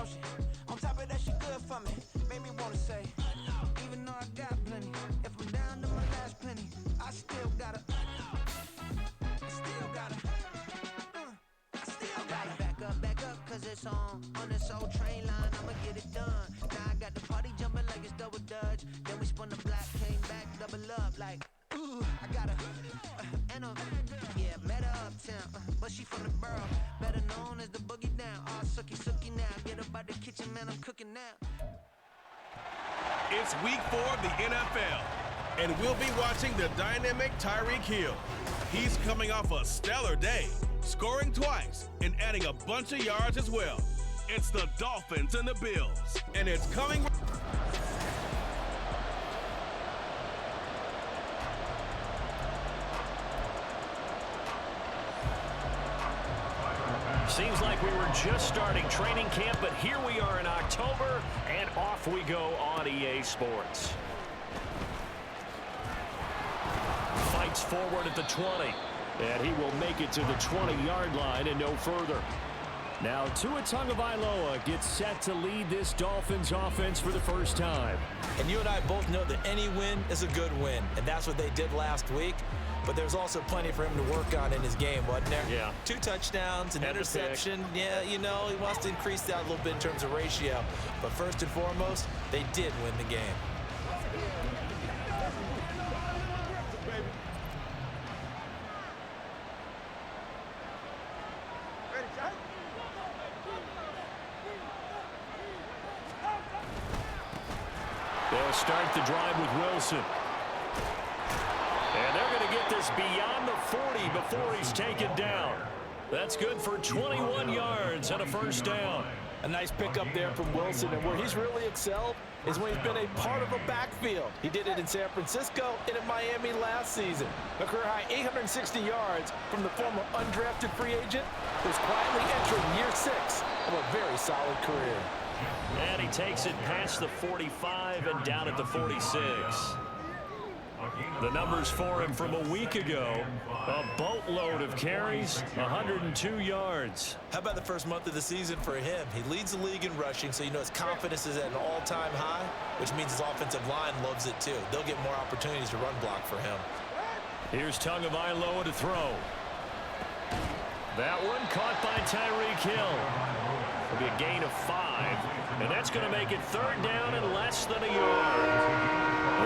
don't she? On top of that, she good for me. Made me wanna say, even though I got plenty, if I'm down to my last penny, I still gotta, back up, cause it's on this old train line, I'ma get it done. Now I got the party jumping like it's double dutch. Then we spun the block, came back, double up, like, ooh, I got a, yeah, met her uptown, but she from the borough, better known as the boogie down. All sookie now, get up out the kitchen, man, I'm cooking now. It's week 4 of the NFL, and we'll be watching the dynamic Tyreek Hill. He's coming off a stellar day, scoring twice and adding a bunch of yards as well. It's the Dolphins and the Bills, and it's coming. Seems like we were just starting training camp, but here we are in October, and off we go on EA Sports. Fights forward at the 20, and he will make it to the 20-yard line and no further. Now Tua Tagovailoa gets set to lead this Dolphins offense for the first time. And you and I both know that any win is a good win, and that's what they did last week. But there's also plenty for him to work on in his game, wasn't there? Yeah. 2 touchdowns, an interception. Yeah, you know, he wants to increase that a little bit in terms of ratio. But first and foremost, they did win the game. They'll start the drive with Wilson. And they're going to get this beyond the 40 before he's taken down. That's good for 21 yards and a first down. A nice pickup there from Wilson, and where he's really excelled is when he's been a part of a backfield. He did it in San Francisco and in Miami last season. A career-high 860 yards from the former undrafted free agent who's quietly entering year 6 of a very solid career. And he takes it past the 45 and down at the 46. The numbers for him from a week ago, a boatload of carries, 102 yards. How about the first month of the season for him? He leads the league in rushing, so you know his confidence is at an all-time high, which means his offensive line loves it too. They'll get more opportunities to run block for him. Here's Tagovailoa to throw. That one caught by Tyreek Hill. It'll be a gain of 5, and that's going to make it 3rd down and less than a yard.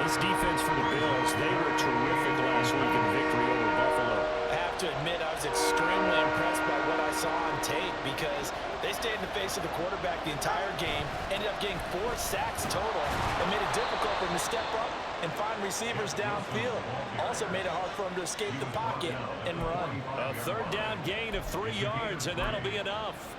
This defense for the Bills, they were terrific last week in victory over Buffalo. I have to admit, I was extremely impressed by what I saw on tape because they stayed in the face of the quarterback the entire game, ended up getting 4 sacks total, and made it difficult for him to step up and find receivers downfield. Also made it hard for him to escape the pocket and run. A 3rd down gain of 3 yards, and that'll be enough.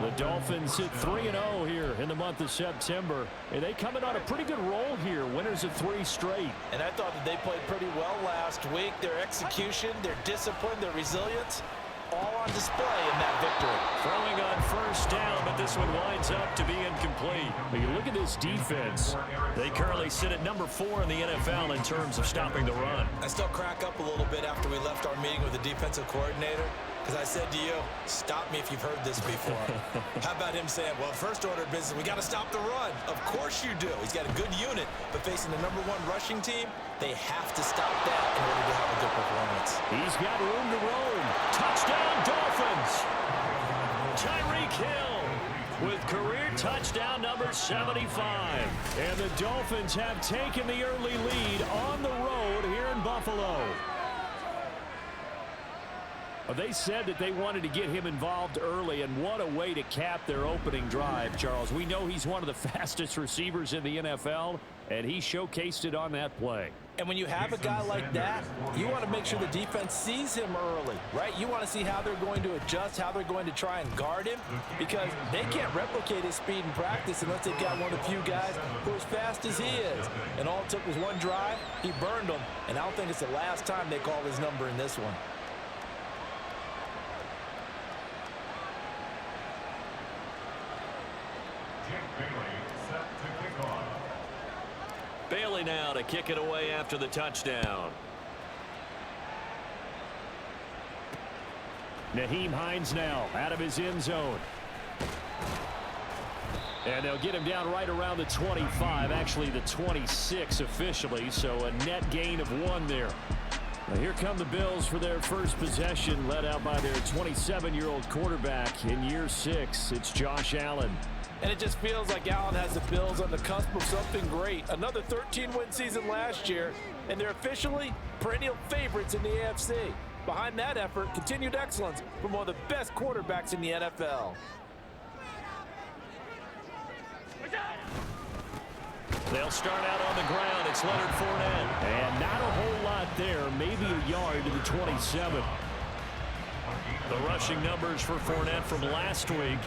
The Dolphins sit 3-0 here in the month of September. And they come in on a pretty good roll here, winners of 3 straight. And I thought that they played pretty well last week. Their execution, their discipline, their resilience, all on display in that victory. Throwing on 1st down, but this one winds up to be incomplete. But you look at this defense. They currently sit at number 4 in the NFL in terms of stopping the run. I still crack up a little bit after we left our meeting with the defensive coordinator. Because I said to you, stop me if you've heard this before. How about him saying, well, first order of business, we got to stop the run. Of course you do. He's got a good unit, but facing the #1 rushing team, they have to stop that in order to have a good performance. He's got room to roam. Touchdown, Dolphins. Tyreek Hill with career touchdown number 75. And the Dolphins have taken the early lead on the road here in Buffalo. They said that they wanted to get him involved early, and what a way to cap their opening drive, Charles. We know he's one of the fastest receivers in the NFL, and he showcased it on that play. And when you have a guy like that, you want to make sure the defense sees him early, right? You want to see how they're going to adjust, how they're going to try and guard him, because they can't replicate his speed in practice unless they've got one of the few guys who are as fast as he is. And all it took was one drive. He burned them, and I don't think it's the last time they call his number in this one. Bailey now to kick it away after the touchdown. Nyheim Hines now out of his end zone. And they'll get him down right around the 25, actually the 26 officially, so a net gain of 1 there. Now here come the Bills for their first possession, led out by their 27-year-old quarterback in year 6. It's Josh Allen. And it just feels like Allen has the Bills on the cusp of something great. Another 13-win season last year, and they're officially perennial favorites in the AFC. Behind that effort, continued excellence from one of the best quarterbacks in the NFL. They'll start out on the ground. It's Leonard Fournette. And not a whole lot there. Maybe a yard to the 27. The rushing numbers for Fournette from last week.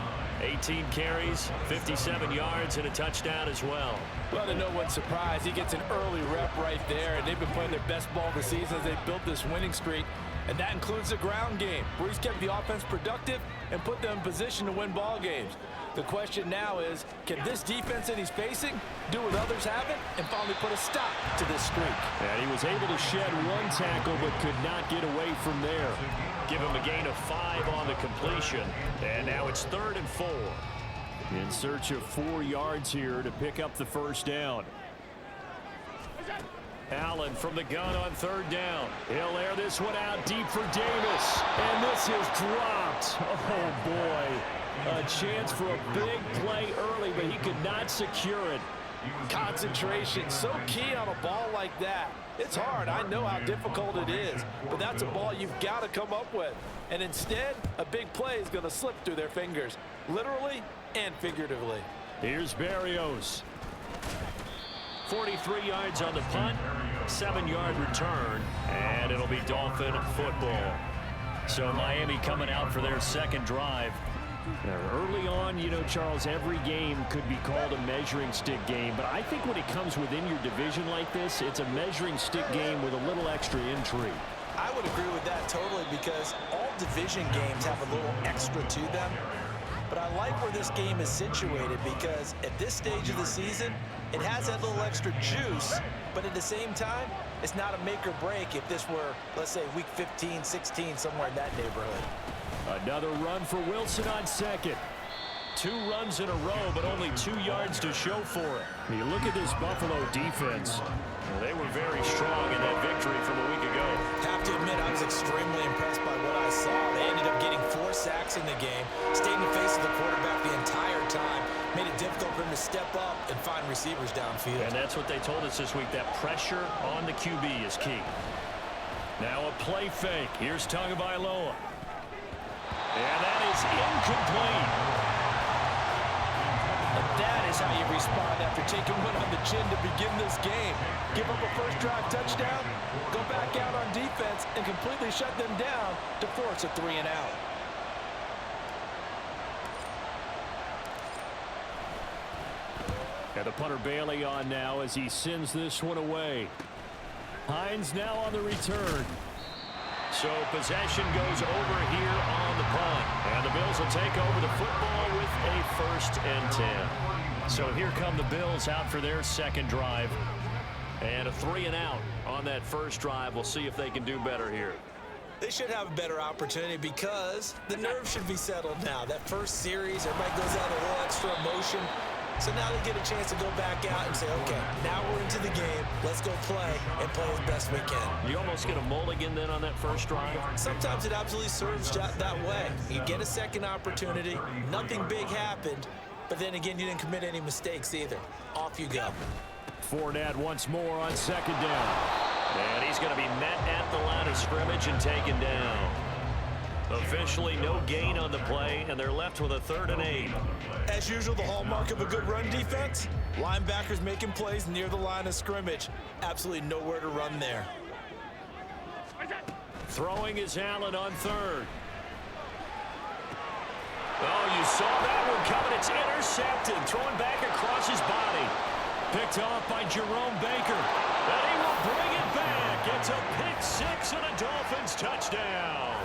18 carries, 57 yards, and a touchdown as well. Well, to no one's surprise, he gets an early rep right there, and they've been playing their best ball of the season as they've built this winning streak. And that includes the ground game, where he's kept the offense productive and put them in position to win ball games. The question now is, can this defense that he's facing do what others haven't and finally put a stop to this streak? And he was able to shed 1 tackle but could not get away from there. Give him a gain of 5 on the completion. And now it's 3rd and 4. In search of 4 yards here to pick up the first down. Allen from the gun on 3rd down. He'll air this one out deep for Davis. And this is dropped. Oh, boy. A chance for a big play early, but he could not secure it. Concentration, so key on a ball like that. It's hard. I know how difficult it is, but that's a ball you've got to come up with. And instead, a big play is going to slip through their fingers, literally and figuratively. Here's Berrios. 43 yards on the punt, 7-yard return, and it'll be Dolphin football. So Miami coming out for their second drive. Now, early on, you know, Charles, every game could be called a measuring stick game, but I think when it comes within your division like this, it's a measuring stick game with a little extra intrigue. I would agree with that totally, because all division games have a little extra to them. But I like where this game is situated, because at this stage of the season, it has that little extra juice, but at the same time, it's not a make or break if this were, let's say, week 15, 16, somewhere in that neighborhood. Another run for Wilson on 2nd. 2 runs in a row, but only 2 yards to show for it. You look at this Buffalo defense. Well, they were very strong in that victory from a week ago. Have to admit, I was extremely impressed by what I saw. They ended up getting 4 sacks in the game, stayed in the face of the quarterback the entire time, made it difficult for him to step up and find receivers downfield. And that's what they told us this week, that pressure on the QB is key. Now a play fake. Here's Tagovailoa. And that is incomplete. And that is how you respond after taking one on the chin to begin this game. Give up a first drive touchdown, go back out on defense, and completely shut them down to force a 3-and-out. And the punter Bailey on now as he sends this one away. Hines now on the return. So possession goes over here on the punt. And the Bills will take over the football with a 1st and 10. So here come the Bills out for their second drive. And a 3-and-out on that first drive. We'll see if they can do better here. They should have a better opportunity because the nerves should be settled now. That first series, everybody goes out a little extra emotion. So now they get a chance to go back out and say, okay, now we're into the game. Let's go play and play as best we can. You almost get a mulligan then on that first drive? Sometimes it absolutely serves that way. You get a second opportunity. Nothing big happened. But then again, you didn't commit any mistakes either. Off you go. Fournette once more on 2nd down. And he's going to be met at the line of scrimmage and taken down. Officially no gain on the play, and they're left with a 3rd and 8. As usual, the hallmark of a good run defense, linebackers making plays near the line of scrimmage. Absolutely nowhere to run there. Throwing is Allen on 3rd. Oh, you saw that one coming. It's intercepted. Throwing back across his body. Picked off by Jerome Baker. And he will bring it back. It's a pick 6 and a Dolphins touchdown.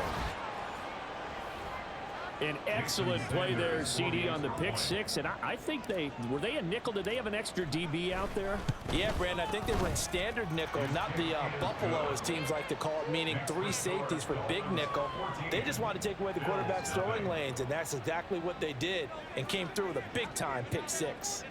An excellent play there, CD, on the pick six. And I think were they a nickel? Did they have an extra DB out there? Yeah, Brandon, I think they were in standard nickel, not the Buffalo, as teams like to call it, meaning 3 safeties for big nickel. They just wanted to take away the quarterback's throwing lanes, and that's exactly what they did, and came through with a big-time pick six.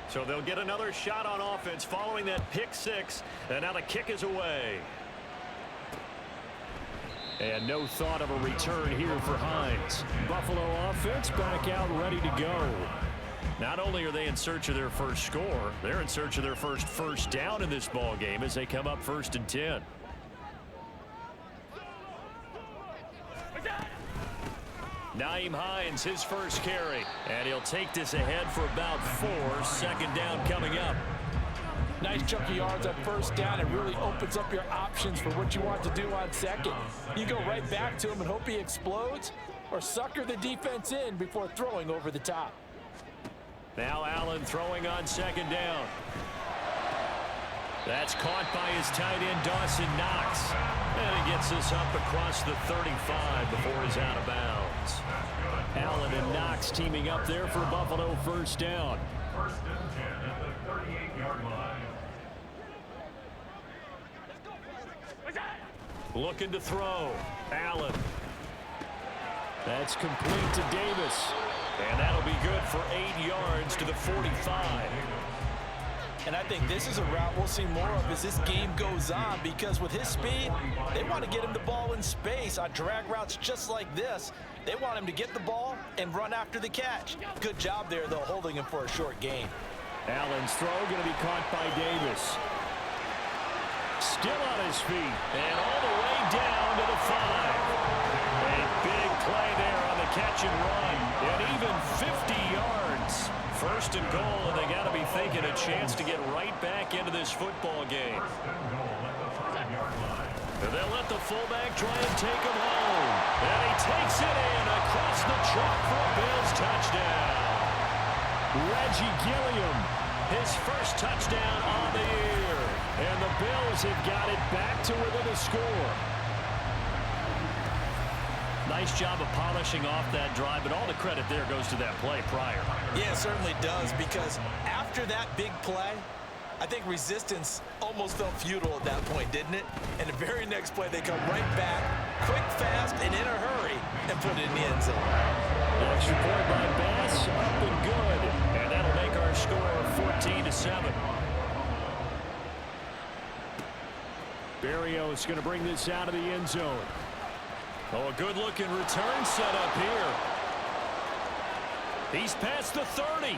So they'll get another shot on offense following that pick six, and now the kick is away. And no thought of a return here for Hines. Buffalo offense back out ready to go. Not only are they in search of their first score, they're in search of their first down in this ball game as they come up 1st and 10. Nyheim Hines, his first carry, and he'll take this ahead for about 4. 2nd down coming up. Nice chunk of yards on 1st down. It really opens up your options for what you want to do on 2nd. You go right back to him and hope he explodes, or sucker the defense in before throwing over the top. Now Allen throwing on 2nd down. That's caught by his tight end, Dawson Knox. And he gets this up across the 35 before he's out of bounds. Allen and Knox teaming up there for Buffalo 1st down. 1st and 10 at the 38-yard line. Looking to throw. Allen. That's complete to Davis. And that'll be good for 8 yards to the 45. And I think this is a route we'll see more of as this game goes on, because with his speed, they want to get him the ball in space on drag routes just like this. They want him to get the ball and run after the catch. Good job there, though, holding him for a short gain. Allen's throw going to be caught by Davis. Still on his feet, and all the way down to the 5. A big play there on the catch and run, and even 50 yards. 1st and goal, and they got to be thinking a chance to get right back into this football game. And they'll let the fullback try and take him home. And he takes it in across the chalk for a Bills touchdown. Reggie Gilliam, his first touchdown on the year. And the Bills have got it back to within a score. Nice job of polishing off that drive, but all the credit there goes to that play prior. Yeah, it certainly does, because after that big play, I think resistance almost felt futile at that point, didn't it? And the very next play, they come right back, quick, fast, and in a hurry, and put it in the end zone. Extra point by Bass, up and good. And that'll make our score 14-7. Berrios going to bring this out of the end zone. Oh, a good-looking return set up here. He's past the 30.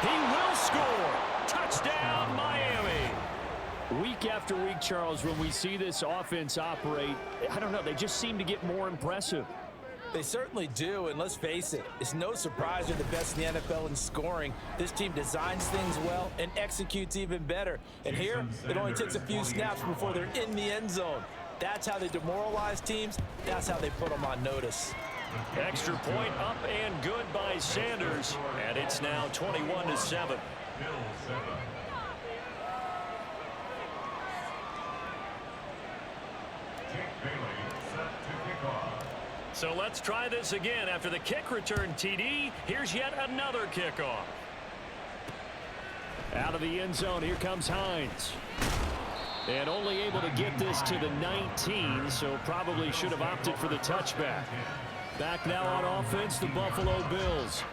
He will score. Touchdown, Miami. Week after week, Charles, when we see this offense operate, I don't know, they just seem to get more impressive. They certainly do, and let's face it, it's no surprise they're the best in the NFL in scoring. This team designs things well and executes even better. And here, it only takes a few snaps before they're in the end zone. That's how they demoralize teams. That's how they put them on notice. Extra point up and good by Sanders. And it's now 21-7. So let's try this again. After the kick return, TD, here's yet another kickoff. Out of the end zone, here comes Hines. And only able to get this to the 19, so probably should have opted for the touchback. Back now on offense, the Buffalo Bills.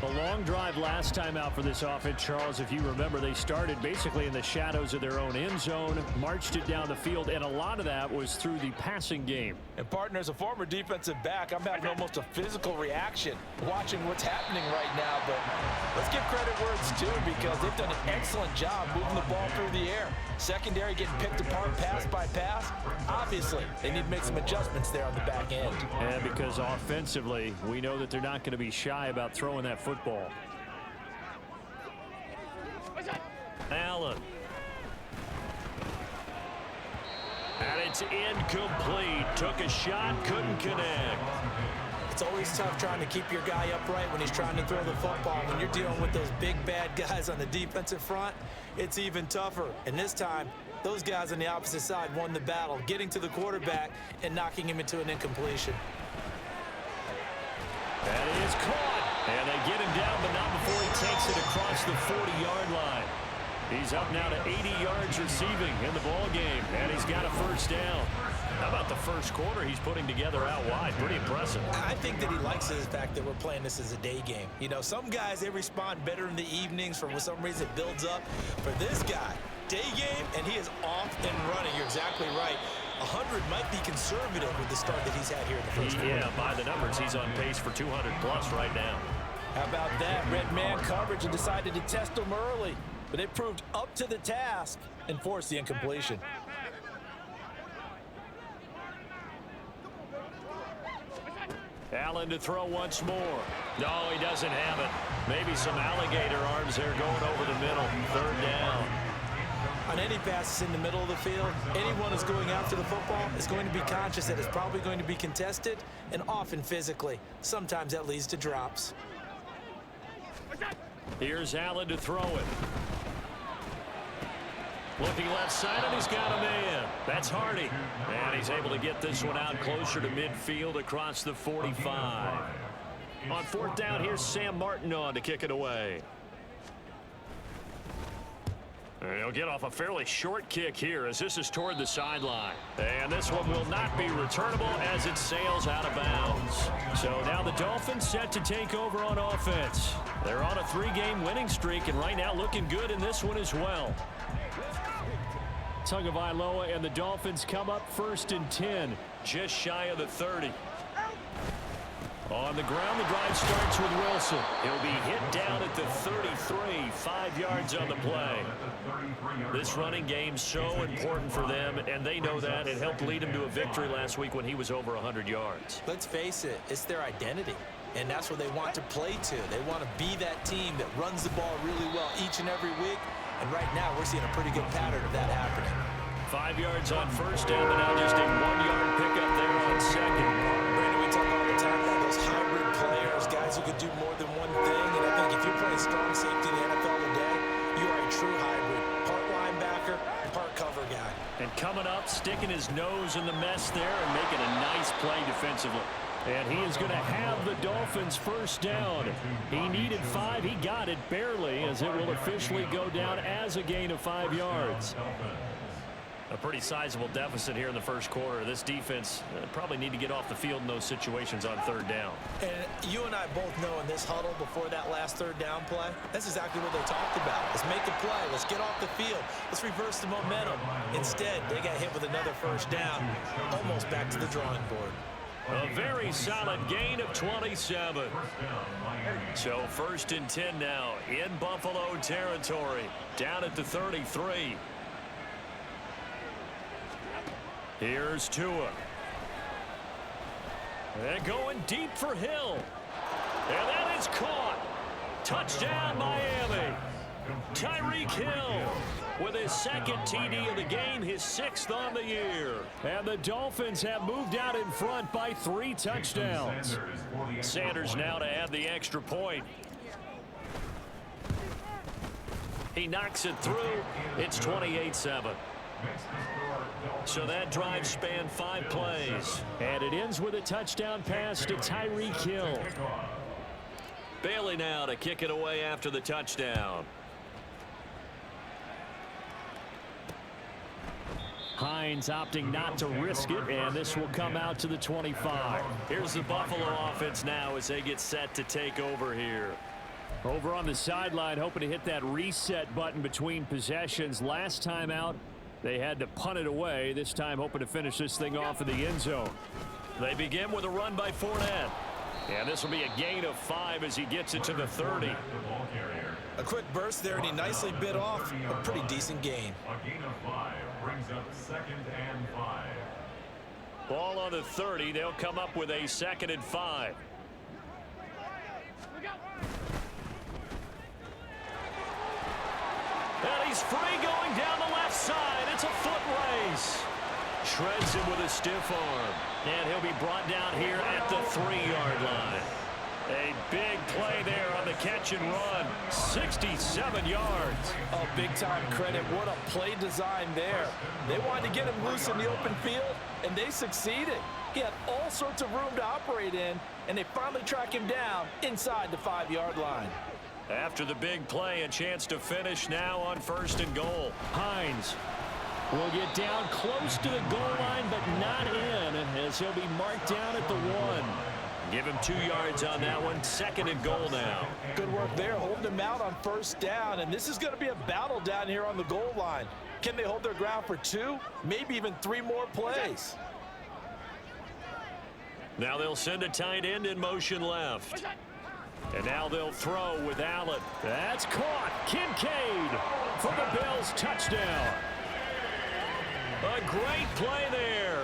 A long drive last time out for this offense, Charles. If you remember, they started basically in the shadows of their own end zone, marched it down the field, and a lot of that was through the passing game. And partner, as a former defensive back, I'm having almost a physical reaction watching what's happening right now. But let's give credit where it's due, because they've done an excellent job moving the ball through the air. Secondary getting picked apart pass by pass. Obviously, they need to make some adjustments there on the back end. And because offensively, we know that they're not going to be shy about throwing that football. Allen. And it's incomplete. Took a shot, couldn't connect. It's always tough trying to keep your guy upright when he's trying to throw the football. When you're dealing with those big, bad guys on the defensive front, it's even tougher. And this time, those guys on the opposite side won the battle, getting to the quarterback and knocking him into an incompletion. And he is caught. And they get him down, but not before he takes it across the 40-yard line. He's up now to 80 yards receiving in the ball game, and he's got a first down. How about the first quarter he's putting together out wide? Pretty impressive. I think that he likes the fact that we're playing this as a day game. You know, some guys, they respond better in the evenings. For some reason, it builds up. For this guy, day game, and he is off and running. You're exactly right. 100 might be conservative with the start that he's had here in the first quarter. Yeah, by the numbers, he's on pace for 200-plus right now. How about that? Red man coverage and decided to test him early. But it proved up to the task and forced the incompletion. Allen to throw once more. No, he doesn't have it. Maybe some alligator arms there going over the middle. Third down. On any passes in the middle of the field, anyone who's going after the football is going to be conscious that it's probably going to be contested and often physically. Sometimes that leads to drops. Here's Allen to throw it. Looking left side, and he's got a man. That's Hardy. And he's able to get this one out closer to midfield across the 45. On fourth down, here's Sam Martin on to kick it away. And he'll get off a fairly short kick here as this is toward the sideline. And this one will not be returnable as it sails out of bounds. So now the Dolphins set to take over on offense. They're on a 3-game winning streak and right now looking good in this one as well. Tagovailoa and the Dolphins come up first and 10, just shy of the 30. On the ground, the drive starts with Wilson. He'll be hit down at the 33, 5 yards on the play. This running game so important for them, and they know that. It helped lead him to a victory last week when he was over 100 yards. Let's face it, it's their identity, and that's what they want to play to. They want to be that team that runs the ball really well each and every week, and right now we're seeing a pretty good pattern of that happening. 5 yards on first down, but now just a 1-yard pickup there on second. Brandon, we talk all the time about those hybrid players, guys who could do more than one thing, and I think if you're playing strong safety in the NFL today, you are a true hybrid. Part linebacker, part cover guy. And coming up, sticking his nose in the mess there and making a nice play defensively. And he is going to have the Dolphins first down. He needed 5. He got it barely as it will officially go down as a gain of 5 yards. A pretty sizable deficit here in the first quarter. This defense probably need to get off the field in those situations on third down. And you and I both know in this huddle before that last third down play, that's exactly what they talked about. Let's make the play. Let's get off the field. Let's reverse the momentum. Instead, they got hit with another first down, almost back to the drawing board. A very solid gain of 27. So first and 10 now in Buffalo territory, down at the 33. Here's Tua. They're going deep for Hill. And that is caught. Touchdown, Miami. Tyreek Hill with his second TD of the game, his 6th on the year. And the Dolphins have moved out in front by 3 touchdowns. Sanders now to add the extra point. He knocks it through. It's 28-7. So that drive spanned 5 plays. And it ends with a touchdown pass to Tyreek Hill. Bailey now to kick it away after the touchdown. Hines opting not to risk it, and this will come out to the 25. Here's the Buffalo offense now as they get set to take over here. Over on the sideline, hoping to hit that reset button between possessions. Last time out, they had to punt it away. This time hoping to finish this thing off in the end zone. They begin with a run by Fournette. And this will be a gain of 5 as he gets it to the 30. A quick burst there, and he nicely bit off a pretty decent gain. A gain of 5 brings up 2nd and 5. Ball on the 30. They'll come up with a 2nd and 5. And he's free going down the left side. It's a foot race. Shreds him with a stiff arm. And he'll be brought down here at the 3-yard line. A big play there on the catch and run. 67 yards. Oh, big-time credit. What a play design there. They wanted to get him loose in the open field, and they succeeded. He had all sorts of room to operate in, and they finally track him down inside the 5-yard line. After the big play, a chance to finish now on 1st and goal. Hines will get down close to the goal line, but not in, as he'll be marked down at the 1. Give him 2 yards on that one. 2nd and goal now. Good work there, holding him out on 1st down, and this is going to be a battle down here on the goal line. Can they hold their ground for 2, maybe even 3 more plays? Now they'll send a tight end in motion left. And now they'll throw with Allen. That's caught. Kincaid for the Bills, touchdown. A great play there.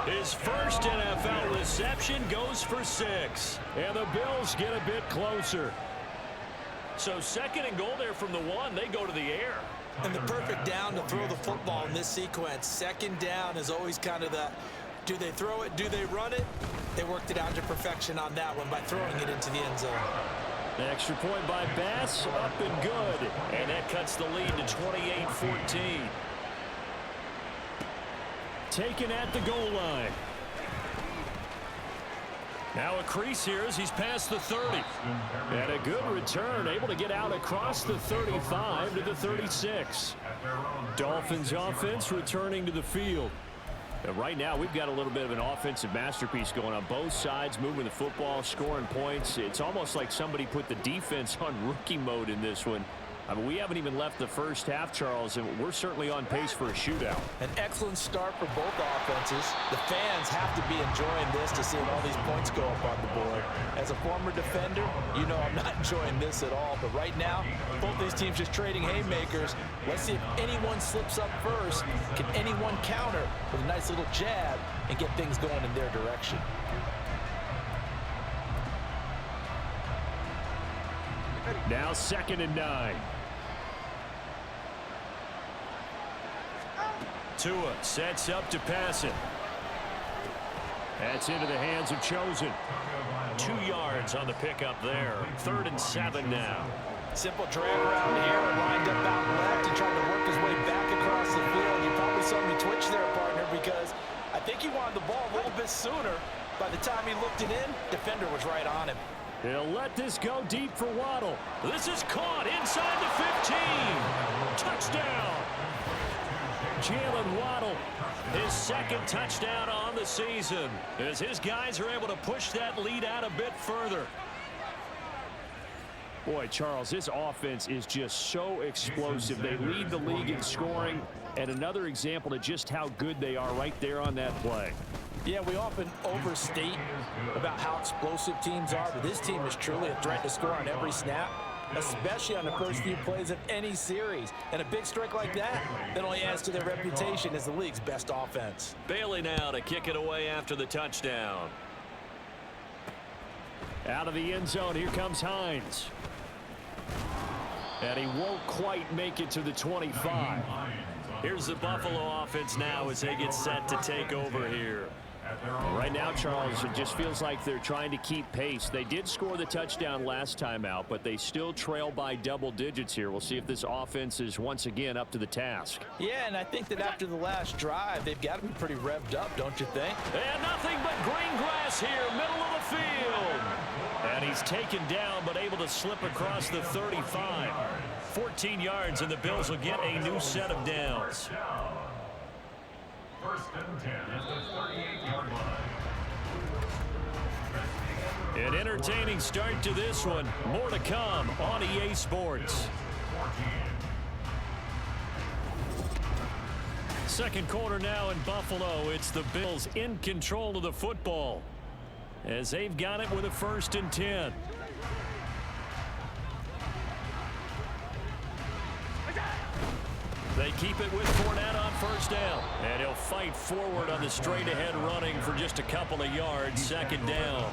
His first NFL reception goes for 6. And the Bills get a bit closer. So 2nd and goal there from the 1. They go to the air. And the perfect down to throw the football in this sequence. 2nd down is always kind of the, do they throw it, do they run it? They worked it out to perfection on that one by throwing it into the end zone. An extra point by Bass, up and good. And that cuts the lead to 28-14. Taken at the goal line. Now a crease here as he's past the 30. And a good return, able to get out across the 35 to the 36. Dolphins offense returning to the field. And right now, we've got a little bit of an offensive masterpiece going on both sides, moving the football, scoring points. It's almost like somebody put the defense on rookie mode in this one. I mean, we haven't even left the first half, Charles, and we're certainly on pace for a shootout. An excellent start for both offenses. The fans have to be enjoying this to see all these points go up on the board. As a former defender, you know I'm not enjoying this at all. But right now, both these teams just trading haymakers. Let's see if anyone slips up first. Can anyone counter with a nice little jab and get things going in their direction? Now 2nd and 9. Tua sets up to pass it. That's into the hands of Chosen. 2 yards on the pickup there. 3rd and 7 now. Simple drag around here, lined up out left and trying to work his way back across the field. You probably saw me twitch there, partner, because I think he wanted the ball a little bit sooner. By the time he looked it in, defender was right on him. He'll let this go deep for Waddle. This is caught inside the 15. Touchdown. Jalen Waddle, his 2nd touchdown on the season, as his guys are able to push that lead out a bit further. Boy, Charles, this offense is just so explosive. They lead the league in scoring, and another example of just how good they are right there on that play. Yeah, we often overstate about how explosive teams are, but this team is truly a threat to score on every snap, especially on the first few plays of any series. And a big strike like that only adds to their reputation as the league's best offense. Bailey now to kick it away after the touchdown. Out of the end zone, here comes Hines. And he won't quite make it to the 25. Here's the Buffalo offense now as they get set to take over here. Right now, Charles, it just feels like they're trying to keep pace. They did score the touchdown last time out, but they still trail by double digits here. We'll see if this offense is once again up to the task. Yeah, and I think that after the last drive, they've got to be pretty revved up, don't you think? And nothing but green grass here, middle of the field. And he's taken down, but able to slip across the 35. 14 yards, and the Bills will get a new set of downs. 1st and 10 at the 38-yard line. An entertaining start to this one. More to come on EA Sports. 2nd quarter now in Buffalo. It's the Bills in control of the football as they've got it with a 1st and 10. They keep it with Fournette on 1st down. And he'll fight forward on the straight-ahead running for just a couple of yards. 2nd down.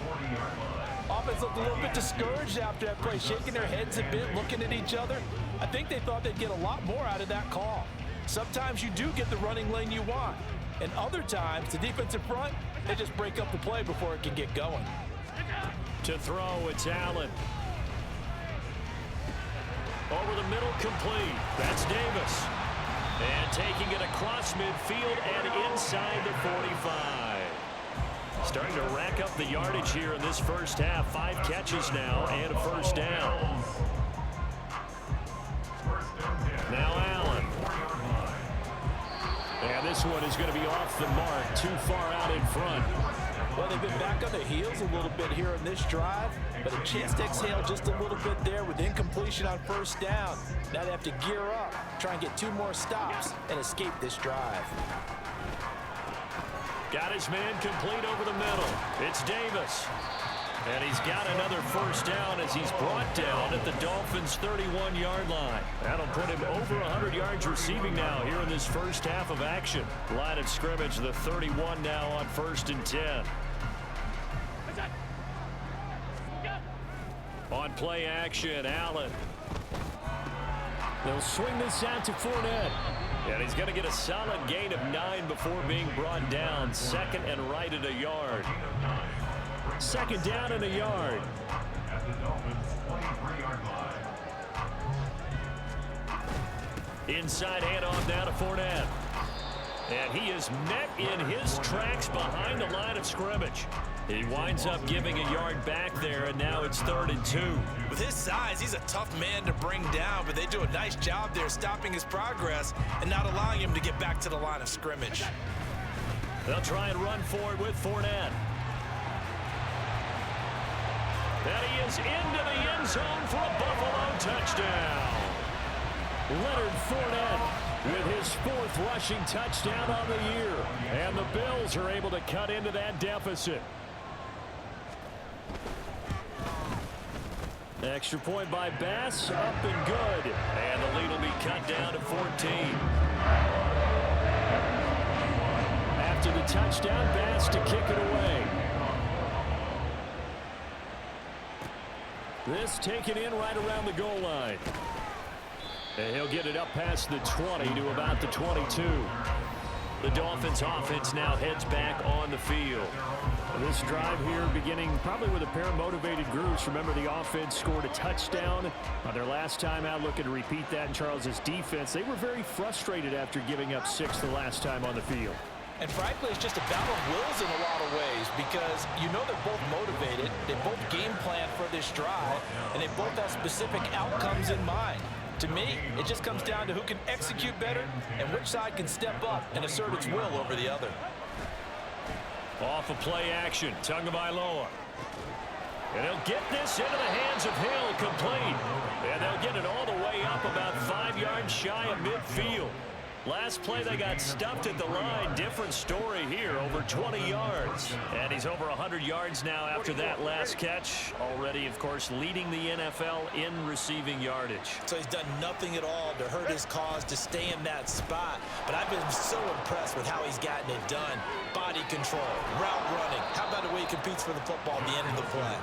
Offense looked a little bit discouraged after that play, shaking their heads a bit, looking at each other. I think they thought they'd get a lot more out of that call. Sometimes you do get the running lane you want. And other times, the defensive front, they just break up the play before it can get going. To throw, it's Allen. Over the middle, complete. That's Davis. And taking it across midfield and inside the 45. Starting to rack up the yardage here in this first half. 5 catches now and a first down. Now Allen. And this one is going to be off the mark, too far out in front. Well, they've been back on their heels a little bit here in this drive, but a chance to exhale just a little bit there with incompletion on first down. Now they have to gear up, try and get 2 more stops, and escape this drive. Got his man complete over the middle. It's Davis. And he's got another first down as he's brought down at the Dolphins' 31-yard line. That'll put him over 100 yards receiving now here in this first half of action. Line of scrimmage, the 31 now on 1st and 10. On play action, Allen. They'll swing this out to Fournette. And he's going to get a solid gain of 9 before being brought down. 2nd and right at a yard. 2nd down and a yard. At the Dolphins' 23-yard line. Inside handoff now to Fournette. And he is met in his tracks behind the line of scrimmage. He winds up giving a yard back there, and now it's 3rd and 2. With his size, he's a tough man to bring down, but they do a nice job there stopping his progress and not allowing him to get back to the line of scrimmage. They'll try and run forward with Fournette. And he is into the end zone for a Buffalo touchdown. Leonard Fournette with his 4th rushing touchdown on the year. And the Bills are able to cut into that deficit. Extra point by Bass, up and good. And the lead will be cut down to 14. After the touchdown, Bass to kick it away. This taken in right around the goal line. And he'll get it up past the 20 to about the 22. The Dolphins offense now heads back on the field. This drive here beginning probably with a pair of motivated groups. Remember, the offense scored a touchdown on their last time out. Looking to repeat that in Charles's defense. They were very frustrated after giving up 6 the last time on the field. And frankly, it's just a battle of wills in a lot of ways because you know they're both motivated, they both game plan for this drive, and they both have specific outcomes in mind. To me, it just comes down to who can execute better and which side can step up and assert its will over the other. Off of play action, Tagovailoa. And he'll get this into the hands of Hill, complete. And they'll get it all the way up about 5 yards shy of midfield. Last play, they got stuffed at the line. Different story here, over 20 yards. And he's over 100 yards now after that last catch. Already, of course, leading the NFL in receiving yardage. So he's done nothing at all to hurt his cause to stay in that spot. But I've been so impressed with how he's gotten it done. Body control, route running. How about the way he competes for the football at the end of the play?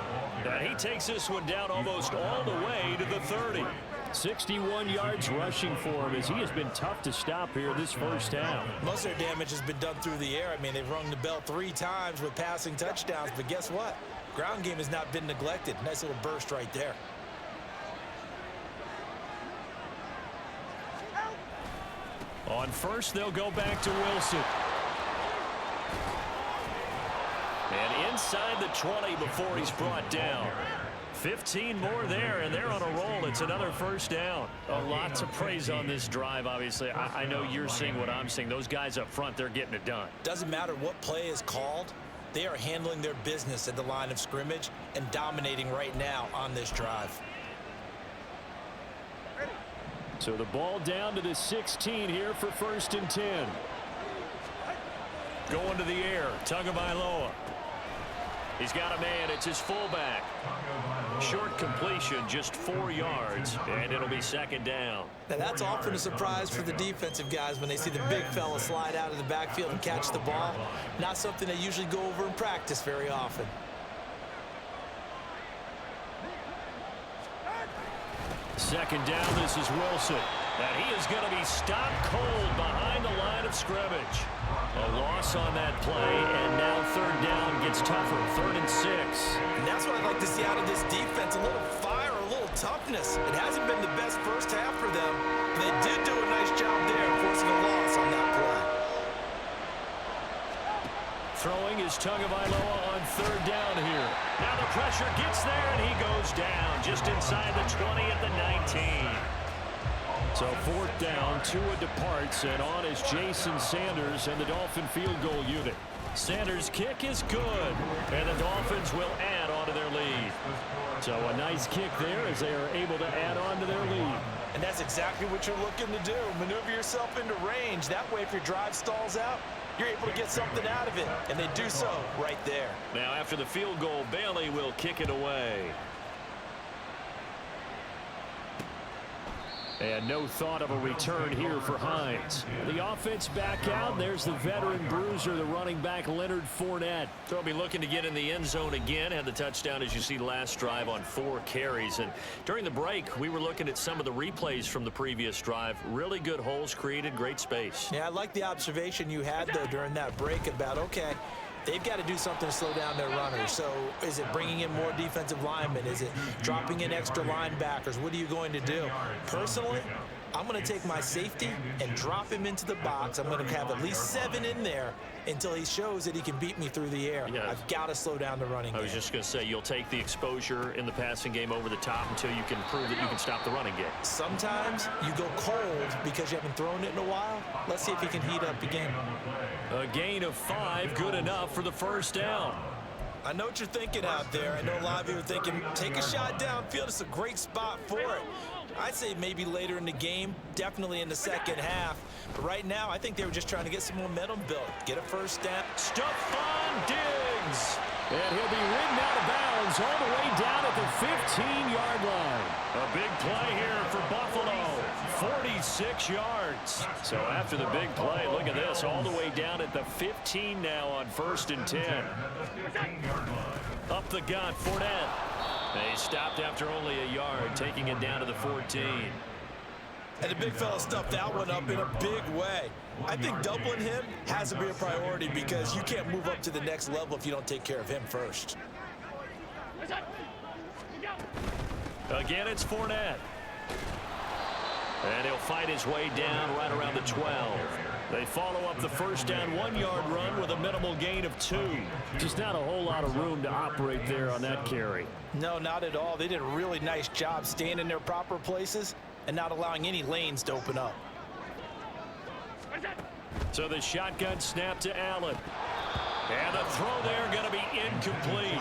And he takes this one down almost all the way to the 30. 61 yards rushing for him as he has been tough to stop here this first half. Most of their damage has been done through the air. I mean, they've rung the bell 3 times with passing touchdowns, but guess what? Ground game has not been neglected. Nice little burst right there. On first, they'll go back to Wilson. And inside the 20 before he's brought down. 15 more there, and they're on a roll. It's another first down. A lot to praise on this drive, obviously. I know you're seeing what I'm seeing. Those guys up front, they're getting it done. Doesn't matter what play is called. They are handling their business at the line of scrimmage and dominating right now on this drive. So the ball down to the 16 here for 1st and 10. Going to the air, Tagovailoa. He's got a man, it's his fullback. Short completion, just 4 yards, and it'll be 2nd down. Now that's often a surprise for the defensive guys when they see the big fella slide out of the backfield and catch the ball. Not something they usually go over in practice very often. Second down, this is Wilson. And he is going to be stopped cold behind the line of scrimmage. A loss on that play, and now third down gets tougher. 3rd and 6. And that's what I'd like to see out of this defense, a little fire, a little toughness. It hasn't been the best first half for them, but they did do a nice job there forcing a loss on that play. Throwing is Tagovailoa on 3rd down here. Now the pressure gets there, and he goes down just inside the 20 at the 19. So 4th down, Tua departs, and on is Jason Sanders and the Dolphin field goal unit. Sanders' kick is good, and the Dolphins will add on to their lead. So a nice kick there as they are able to add on to their lead. And that's exactly what you're looking to do. Maneuver yourself into range. That way, if your drive stalls out, you're able to get something out of it, and they do so right there. Now, after the field goal, Bailey will kick it away. And no thought of a return here for Hines. The offense back out. There's the veteran bruiser, the running back Leonard Fournette. They'll be looking to get in the end zone again. Had the touchdown, as you see, last drive on 4 carries. And during the break, we were looking at some of the replays from the previous drive. Really good holes created, great space. Yeah, I like the observation you had, though, during that break about, okay, they've got to do something to slow down their runners. So is it bringing in more defensive linemen? Is it dropping in extra linebackers? What are you going to do? Personally, I'm going to take my safety and drop him into the box. I'm going to have at least 7 in there until he shows that he can beat me through the air. Yeah. I've got to slow down the running game. I was just going to say, you'll take the exposure in the passing game over the top until you can prove that you can stop the running game. Sometimes you go cold because you haven't thrown it in a while. Let's see if he can heat up the game. A gain of 5, good enough for the first down. I know what you're thinking out there. I know a lot of you are thinking, take a shot downfield. It's a great spot for it. I'd say maybe later in the game, definitely in the second half. But right now, I think they were just trying to get some momentum built. Get a first down. Stephon Diggs. And he'll be ridden out of bounds all the way down at the 15-yard line. A big play here for Buffalo. 46 yards. So after the big play, look at this, all the way down at the 15 now on 1st and 10. Up the gut, Fournette. They stopped after only a yard, taking it down to the 14. And the big fella stuffed that one up in a big way. I think doubling him has to be a priority because you can't move up to the next level if you don't take care of him first. Again, it's Fournette. And he'll fight his way down right around the 12. They follow up the first down 1-yard run with a minimal gain of 2. Just not a whole lot of room to operate there on that carry. No, not at all. They did a really nice job staying in their proper places and not allowing any lanes to open up. So the shotgun snap to Allen. And the throw there going to be incomplete.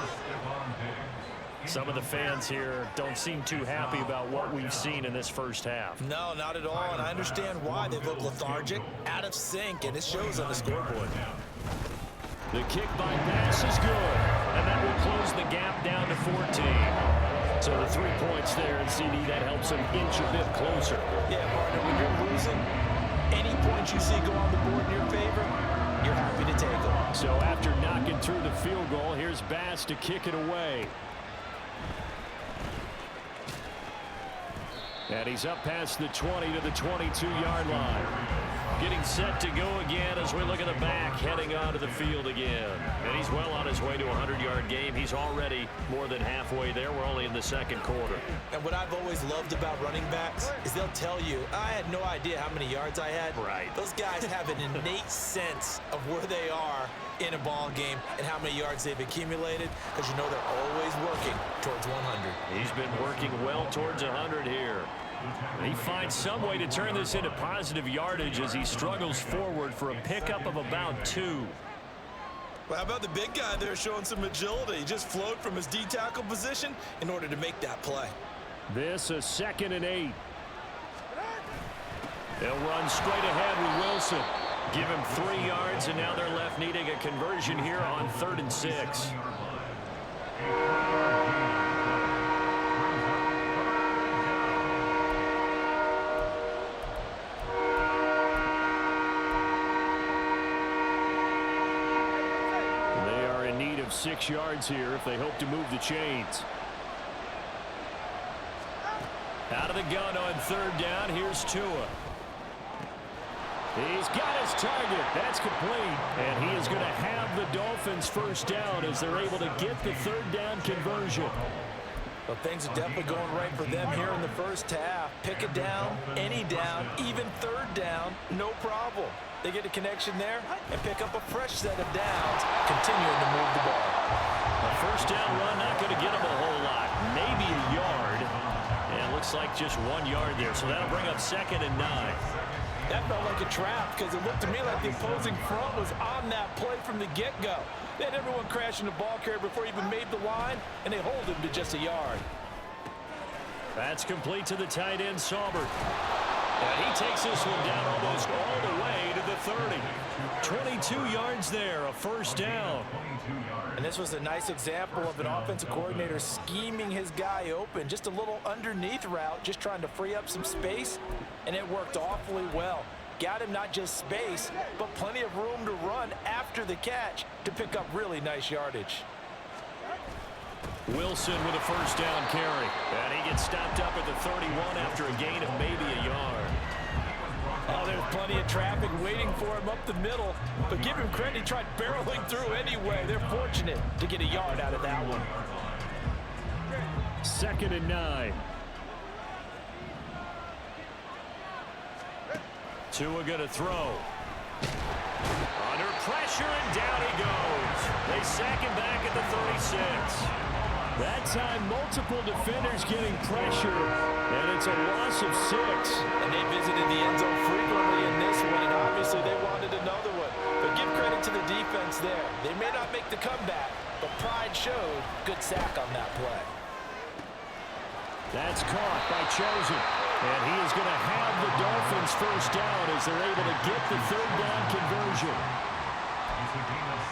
Some of the fans here don't seem too happy about what we've seen in this first half. No, not at all, and I understand why. They look lethargic, out of sync, and it shows on the scoreboard. The kick by pass is good, and that will close the gap down to 14. So the 3 points there, and CD, that helps them inch a bit closer. Yeah, partner, when you're losing, any points you see go on the board in your favor, you're happy to take them. So after knocking through the field goal, here's Bass to kick it away. And he's up past the 20 to the 22-yard line. Getting set to go again as we look at the back, heading onto the field again. And he's well on his way to a 100-yard game. He's already more than halfway there. We're only in the second quarter. And what I've always loved about running backs is they'll tell you, I had no idea how many yards I had. Right. Those guys have an innate sense of where they are in a ball game and how many yards they've accumulated because you know they're always working towards 100. He's been working well towards 100 here. And he finds some way to turn this into positive yardage as he struggles forward for a pickup of about 2. Well, how about the big guy there showing some agility? He just flowed from his D-tackle position in order to make that play. This is 2nd and 8. They'll run straight ahead with Wilson. Give him 3 yards, and now they're left needing a conversion here on 3rd and 6. They are in need of 6 yards here if they hope to move the chains. Out of the gun on third down. Here's Tua. He's got his target. That's complete. And he is going to have the Dolphins first down as they're able to get the third down conversion. Well, things are definitely going right for them here in the first half. Pick a down, any down, even third down, no problem. They get a connection there and pick up a fresh set of downs, continuing to move the ball. A first down run, not going to get him a whole lot. Maybe a yard. And it looks like just 1 yard there. So that'll bring up 2nd and 9. That felt like a trap because it looked to me like the opposing front was on that play from the get-go. They had everyone crashing the ball carrier before he even made the line, and they hold him to just a yard. That's complete to the tight end, Saubert. And he takes this one down almost all the way to the 30. 22 yards there, a first down. And this was a nice example of an offensive coordinator scheming his guy open. Just a little underneath route, just trying to free up some space, and it worked awfully well. Got him not just space, but plenty of room to run after the catch to pick up really nice yardage. Wilson with a first down carry. And he gets stopped up at the 31 after a gain of maybe a yard. Oh, there's plenty of traffic waiting for him up the middle. But give him credit, he tried barreling through anyway. They're fortunate to get a yard out of that one. 2nd and 9. Tua going to throw. Under pressure, and down he goes. They sack him back at the 36. That time, multiple defenders getting pressure, and it's a loss of 6. And they visited the end zone frequently in this one, and obviously they wanted another one. But give credit to the defense there. They may not make the comeback, but pride showed. Good sack on that play. That's caught by Chosen. And he is going to have the Dolphins first down as they're able to get the third down conversion.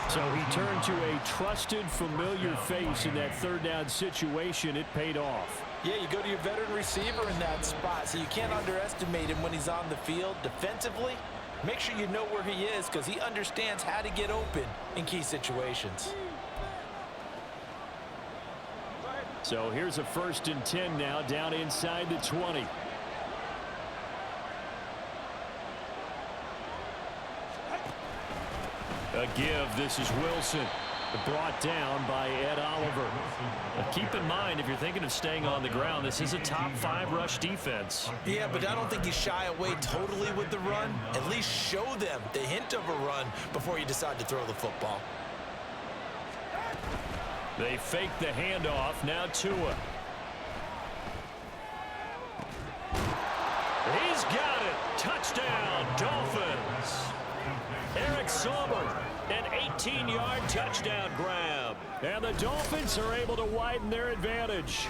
So he turned to a trusted, familiar face in that third down situation. It paid off. Yeah, you go to your veteran receiver in that spot, so you can't underestimate him when he's on the field. Defensively, make sure you know where he is because he understands how to get open in key situations. So here's a 1st and 10 now, down inside the 20. A give. This is Wilson. Brought down by Ed Oliver. But keep in mind, if you're thinking of staying on the ground, this is a top 5 rush defense. Yeah, but I don't think you shy away totally with the run. At least show them the hint of a run before you decide to throw the football. They fake the handoff. Now Tua. He's got it. Touchdown, Dolphins. Eric Saubert, an 18-yard touchdown grab. And the Dolphins are able to widen their advantage.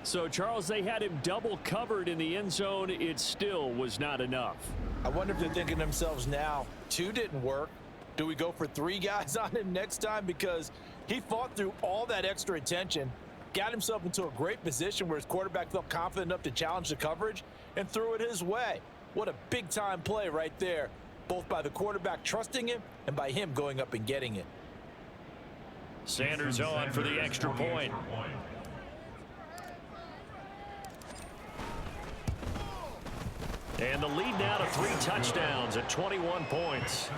So, Charles, they had him double covered in the end zone. It still was not enough. I wonder if they're thinking to themselves now, 2 didn't work. Do we go for 3 guys on him next time? Because he fought through all that extra attention, got himself into a great position where his quarterback felt confident enough to challenge the coverage and threw it his way. What a big-time play right there, both by the quarterback trusting him and by him going up and getting it. Sanders on for the extra point. And the lead now to 3 touchdowns at 21 points.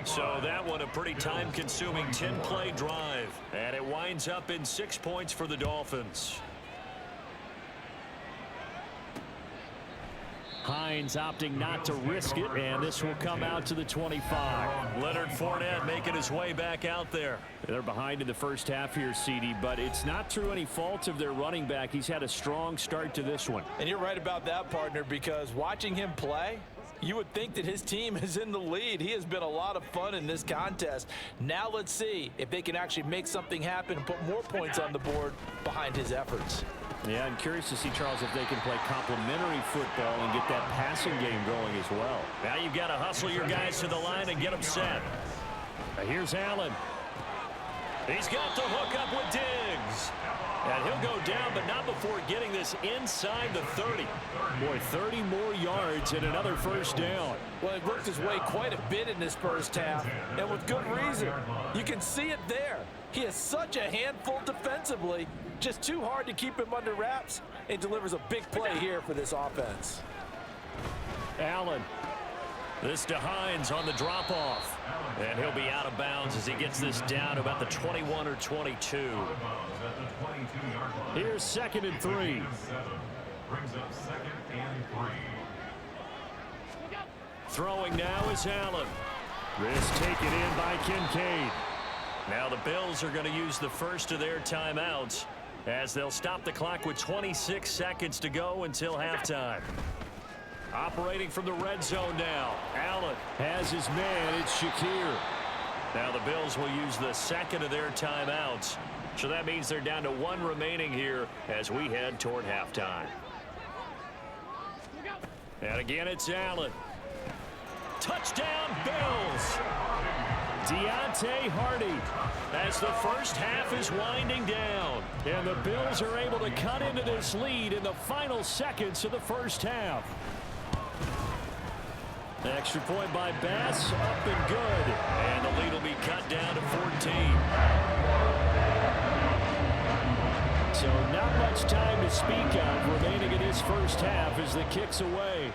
So that one a pretty time-consuming 10-play drive. And it winds up in 6 points for the Dolphins. Hines opting not to risk it, and this will come out to the 25. Leonard Fournette making his way back out there. They're behind in the first half here, CD, but it's not through any fault of their running back. He's had a strong start to this one. And you're right about that, partner, because watching him play, you would think that his team is in the lead. He has been a lot of fun in this contest. Now let's see if they can actually make something happen and put more points on the board behind his efforts. Yeah, I'm curious to see, Charles, if they can play complementary football and get that passing game going as well. Now you've got to hustle your guys to the line and get them set. Here's Allen. He's got the hook up with Diggs. And he'll go down, but not before getting this inside the 30. Boy, 30 more yards and another first down. Well, he worked his way quite a bit in this first half, and with good reason. You can see it there. He is such a handful defensively, Just too hard to keep him under wraps. It delivers a big play here for this offense. Allen. This to Hines on the drop-off. And he'll be out of bounds as he gets this down to about the 21 or 22. Here's 2nd and 3. Brings up 2nd and 3. Throwing now is Allen. This taken in by Kincaid. Now the Bills are going to use the first of their timeouts as they'll stop the clock with 26 seconds to go until halftime. Operating from the red zone now. Allen Has his man. It's Shakir. Now the Bills will use the second of their timeouts. So that means they're down to 1 remaining here as we head toward halftime. And again, it's Allen. Touchdown Bills! Deontay Hardy. As the first half is winding down. And the Bills are able to cut into this lead in the final seconds of the first half. Extra point by Bass, up and good. And the lead will be cut down to 14. So not much time to speak of remaining in this first half as the kick's away.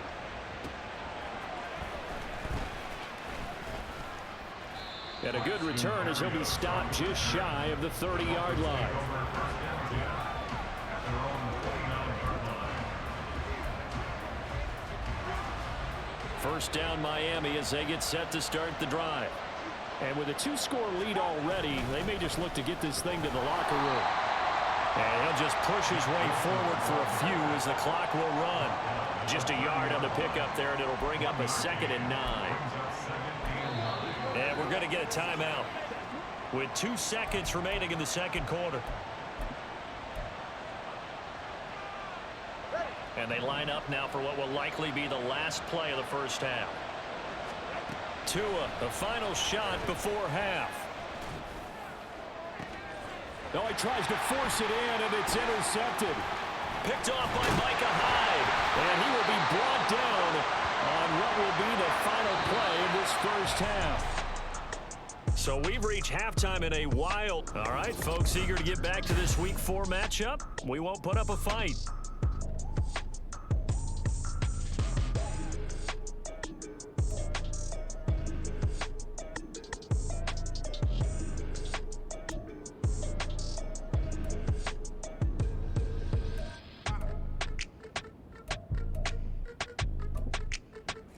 And a good return as he'll be stopped just shy of the 30-yard line. First down Miami as they get set to start the drive. And with a 2-score lead already, they may just look to get this thing to the locker room. And he'll just push his way forward for a few as the clock will run. Just a yard on the pickup there, and it'll bring up a 2nd and 9. And we're going to get a timeout with 2 seconds remaining in the second quarter. And they line up now for what will likely be the last play of the first half. Tua, the final shot before half. No, he tries to force it in, and it's intercepted. Picked off by Micah Hyde. And he will be brought down on what will be the final play of this first half. So we've reached halftime in a while. All right, folks, eager to get back to this Week 4 matchup. We won't put up a fight.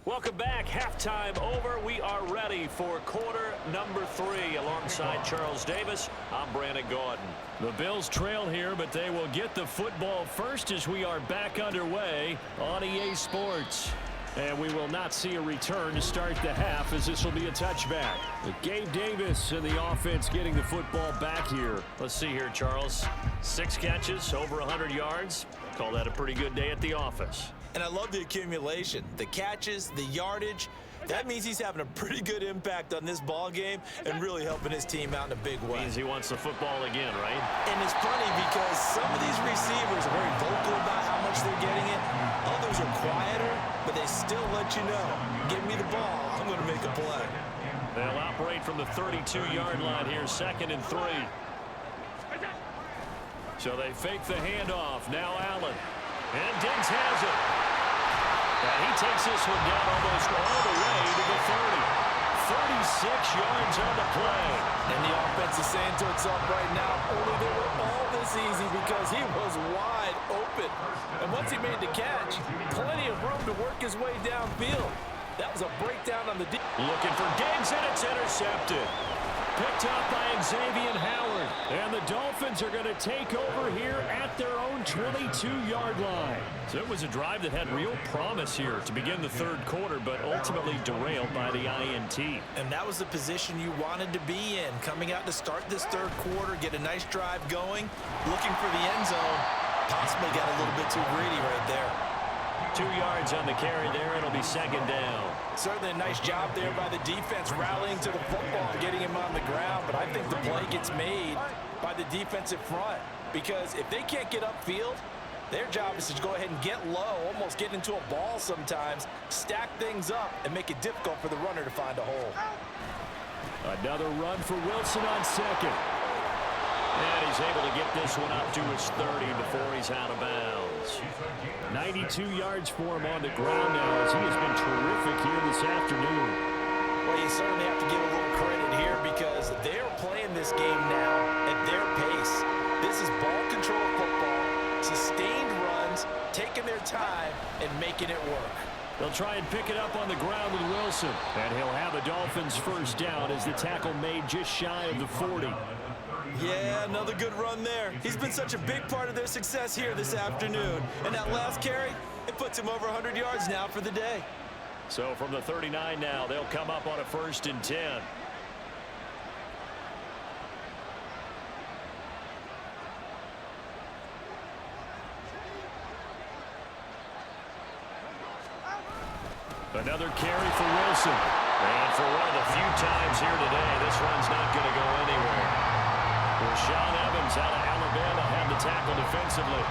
Welcome back. Halftime over. We are ready for quarter number 3. Alongside Charles Davis, I'm Brandon Gordon. The Bills trail here, but they will get the football first as we are back underway on EA Sports. And we will not see a return to start the half as this will be a touchback. Gabe Davis and the offense getting the football back here. Let's see here, Charles. 6 catches, over 100 yards. Call that a pretty good day at the office. And I love the accumulation, the catches, the yardage. That means he's having a pretty good impact on this ball game and really helping his team out in a big way. Means he wants the football again, right? And it's funny because some of these receivers are very vocal about how much they're getting it. Others are quieter, but they still let you know, give me the ball, I'm going to make a play. They'll operate from the 32-yard line here, 2nd and 3. So they fake the handoff. Now Allen. And Diggs has it. And he takes this one down almost all the way to the 30. 36 yards on the play. And the offense is saying to itself right now, only they were all this easy because he was wide open. And once he made the catch, plenty of room to work his way downfield. That was a breakdown on the deep. Looking for Diggs, and it's intercepted. Picked up by Xavier Howard. And the Dolphins are going to take over here at their own 22-yard line. So it was a drive that had real promise here to begin the third quarter, but ultimately derailed by the INT. And that was the position you wanted to be in. Coming out to start this third quarter, get a nice drive going, looking for the end zone. Possibly got a little bit too greedy right there. 2 yards on the carry there. It'll be 2nd down. Certainly a nice job there by the defense rallying to the football and getting him on the ground. But I think the play gets made by the defensive front because if they can't get upfield, their job is to go ahead and get low, almost get into a ball sometimes, stack things up, and make it difficult for the runner to find a hole. Another run for Wilson on 2nd. And he's able to get this one up to his 30 before he's out of bounds. 92 yards for him on the ground now as he has been terrific here this afternoon. Well, you certainly have to give a little credit here because they're playing this game now at their pace. This is ball control football, sustained runs, taking their time, and making it work. They'll try and pick it up on the ground with Wilson. And he'll have a Dolphins first down as the tackle made just shy of the 40. Yeah, another good run there. He's been such a big part of their success here this afternoon. And that last carry, it puts him over 100 yards now for the day. So from the 39 now, they'll come up on a 1st and 10. Another carry for Wilson. And for one of the few times here today, this one's not going to go anywhere. Rashaan Evans out of Alabama had the tackle defensively.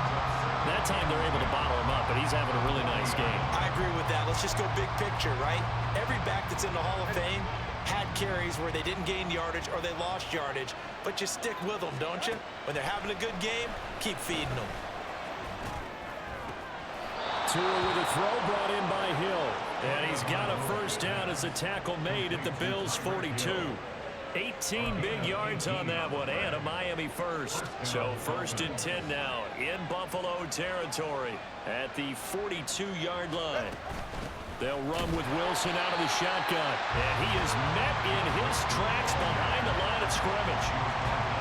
That time they're able to bottle him up, but he's having a really nice game. I agree with that. Let's just go big picture, right? Every back that's in the Hall of Fame had carries where they didn't gain yardage or they lost yardage, but you stick with them, don't you? When they're having a good game, keep feeding them. Tua with a throw brought in by Hill. And he's got a first down as the tackle made at the Bills' 42. 18 big yards on that one and a Miami first. So 1st and 10 now in Buffalo territory at the 42-yard line. They'll run with Wilson out of the shotgun. And he is met in his tracks behind the line of scrimmage.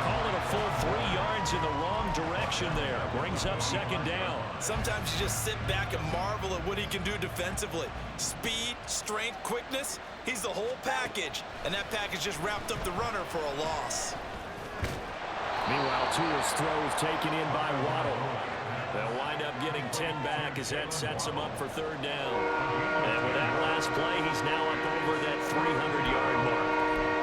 Call it a full 3 yards in the wrong direction there. Brings up 2nd down. Sometimes you just sit back and marvel at what he can do defensively. Speed, strength, quickness. He's the whole package. And that package just wrapped up the runner for a loss. Meanwhile, Tua's throw is taken in by Waddle. They'll wind up getting 10 back as that sets him up for 3rd down. And with that last play, he's now up over that 300-yard mark.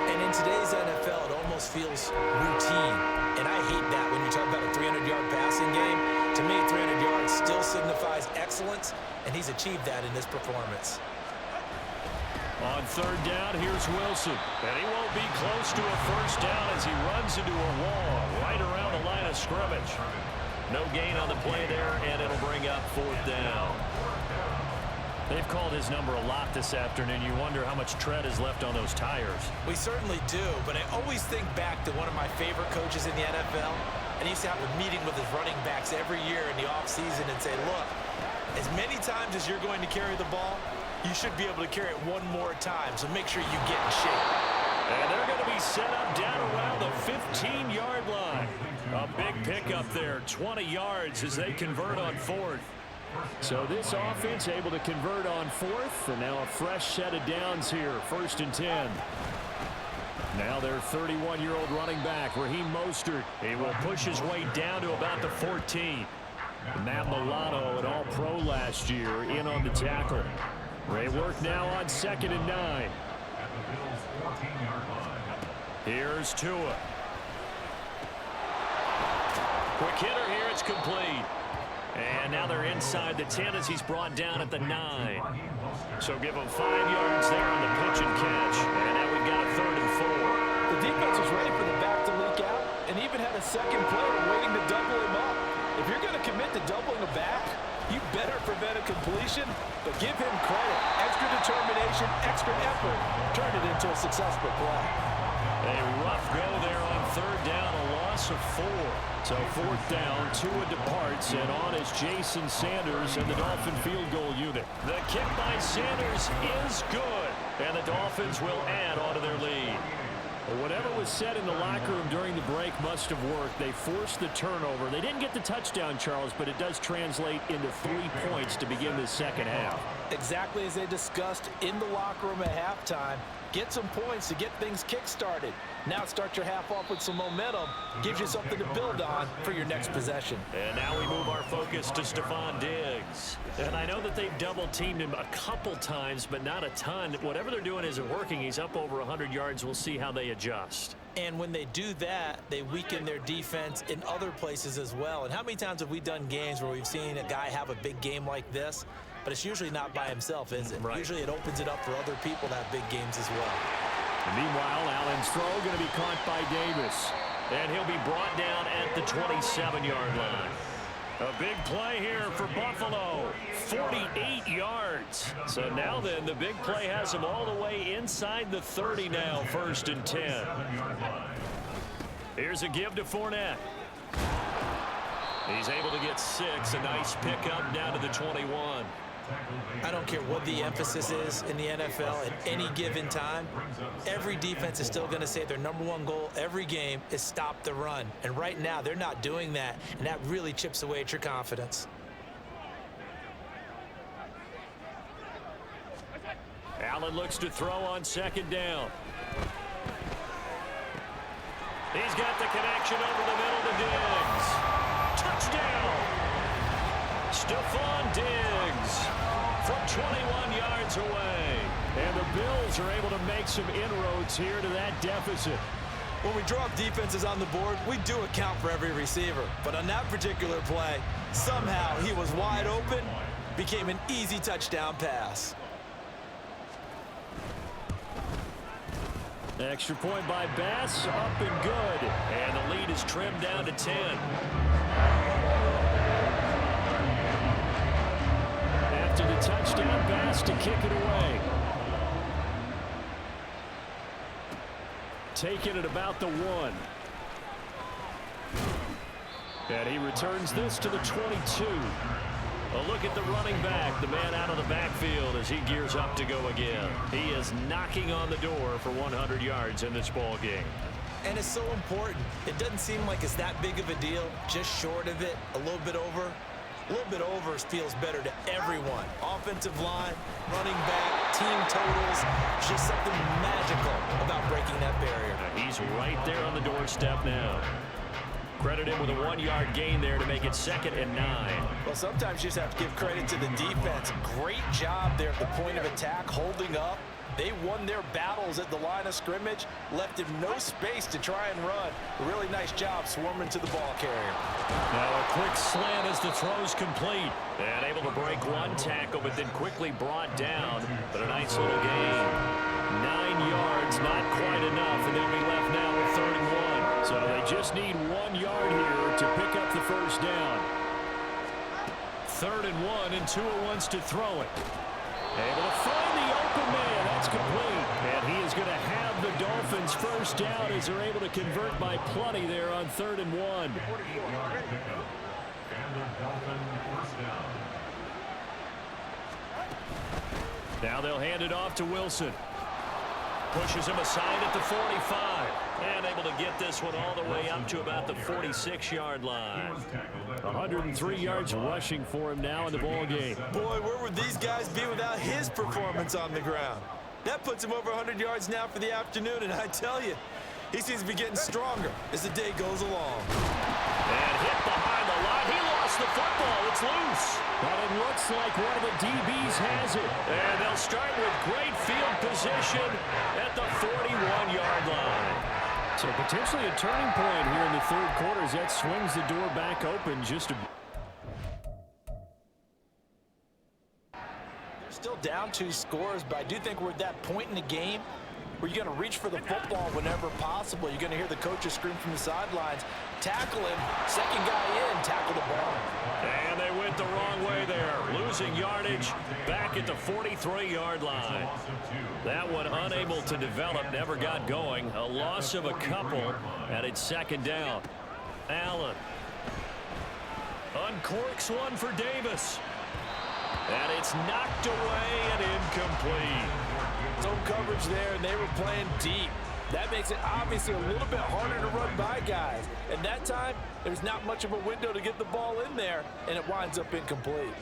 And in today's NFL, it almost feels routine. And I hate that when you talk about a 300-yard passing game. To me, 300 yards still signifies excellence, and he's achieved that in this performance. On 3rd down, here's Wilson. And he won't be close to a first down as he runs into a wall right around the line of scrimmage. No gain on the play there, and it'll bring up 4th down. They've called his number a lot this afternoon. You wonder how much tread is left on those tires. We certainly do, but I always think back to one of my favorite coaches in the NFL, and he used to have a meeting with his running backs every year in the offseason and say, look, as many times as you're going to carry the ball, you should be able to carry it one more time, so make sure you get in shape. And they're going to be set up down around the 15-yard line. A big pickup there, 20 yards as they convert on 4th. So this offense able to convert on 4th, and now a fresh set of downs here, 1st and 10. Now their 31-year-old running back, Raheem Mostert. He will push his way down to about the 14. Matt Milano, an All-Pro last year, in on the tackle. They work now on 2nd and 9. Here's Tua. Quick hitter here, it's complete. And now they're inside the 10 as he's brought down at the 9. So give him 5 yards there on the pitch and catch. And now we've got a 3rd and 4. The defense was ready for the back to leak out and even had a second player waiting to double him up. If you're going to commit to doubling a back, you better prevent a completion, but give him credit. Extra determination, extra effort. Turn it into a successful play. A rough go there on 3rd down, a loss of 4. So 4th down, Tua departs, and on is Jason Sanders and the Dolphin field goal unit. The kick by Sanders is good, and the Dolphins will add on to their lead. Well, whatever was said in the locker room during the break must have worked. They forced the turnover. They didn't get the touchdown, Charles, but it does translate into 3 points to begin the second half. Exactly as they discussed in the locker room at halftime. Get some points to get things kick-started. Now start your half off with some momentum. Gives you something to build on for your next possession. And now we move our focus to Stephon Diggs. And I know that they've double-teamed him a couple times, but not a ton. Whatever they're doing isn't working. He's up over 100 yards. We'll see how they adjust. And when they do that, they weaken their defense in other places as well. And how many times have we done games where we've seen a guy have a big game like this? But it's usually not by himself, is it? Right. Usually it opens it up for other people to have big games as well. And meanwhile, Allen's throw going to be caught by Davis. And he'll be brought down at the 27-yard line. A big play here for Buffalo. 48 yards. So now then, the big play has him all the way inside the 30 now, 1st and 10. Here's a give to Fournette. He's able to get 6. A nice pickup down to the 21. I don't care what the emphasis is in the NFL at any given time. Every defense is still going to say their #1 goal every game is stop the run. And right now, they're not doing that, and that really chips away at your confidence. Allen looks to throw on 2nd down. He's got the connection over the middle to Diggs. Touchdown! Stephon Diggs from 21 yards away. And the Bills are able to make some inroads here to that deficit. When we drop defenses on the board, we do account for every receiver. But on that particular play, somehow he was wide open, became an easy touchdown pass. Extra point by Bass, up and good. And the lead is trimmed down to 10. After the touchdown, Bass to kick it away. Taking it about the 1. And he returns this to the 22. A look at the running back, the man out of the backfield as he gears up to go again. He is knocking on the door for 100 yards in this ball game. And it's so important. It doesn't seem like it's that big of a deal, just short of it, a little bit over. A little bit over feels better to everyone. Offensive line, running back, team totals, just something magical about breaking that barrier. He's right there on the doorstep now. Credit him with a 1-yard gain there to make it 2nd and 9. Well, sometimes you just have to give credit to the defense. Great job there at the point of attack, holding up. They won their battles at the line of scrimmage, left him no space to try and run. A really nice job swarming to the ball carrier. Now a quick slant as the throw's complete. And able to break one tackle, but then quickly brought down. But a nice little gain. 9 yards, not quite enough, and they'll be left now with 3rd and 1. So they just need 1 yard here to pick up the 1st down. 3rd and 1, and Tua wants to throw it. Able to find the open man. That's complete. And he is going to have the Dolphins 1st down as they're able to convert by plenty there on 3rd and 1. Now they'll hand it off to Wilson. Pushes him aside at the 45. And able to get this one all the way up to about the 46-yard line. 103 yards rushing for him now in the ball game. Boy, where would these guys be without his performance on the ground? That puts him over 100 yards now for the afternoon, and I tell you, he seems to be getting stronger as the day goes along. And hit behind the line. He lost the football. It's loose. But it looks like one of the DBs has it. And they'll start with great field position at the 41-yard line. So potentially a turning point here in the 3rd quarter as that swings the door back open just a... They're still down 2 scores, but I do think we're at that point in the game where you're going to reach for the football whenever possible. You're going to hear the coaches scream from the sidelines, tackle him, 2nd guy in, tackle the ball. And they went the wrong way there, losing yardage back at the 43-yard line. That one unable to develop, never got going. A loss of a couple, and it's 2nd down. Allen uncorks one for Davis. And it's knocked away and incomplete. No coverage there, and they were playing deep. That makes it obviously a little bit harder to run by guys. And that time, there's not much of a window to get the ball in there, and it winds up incomplete.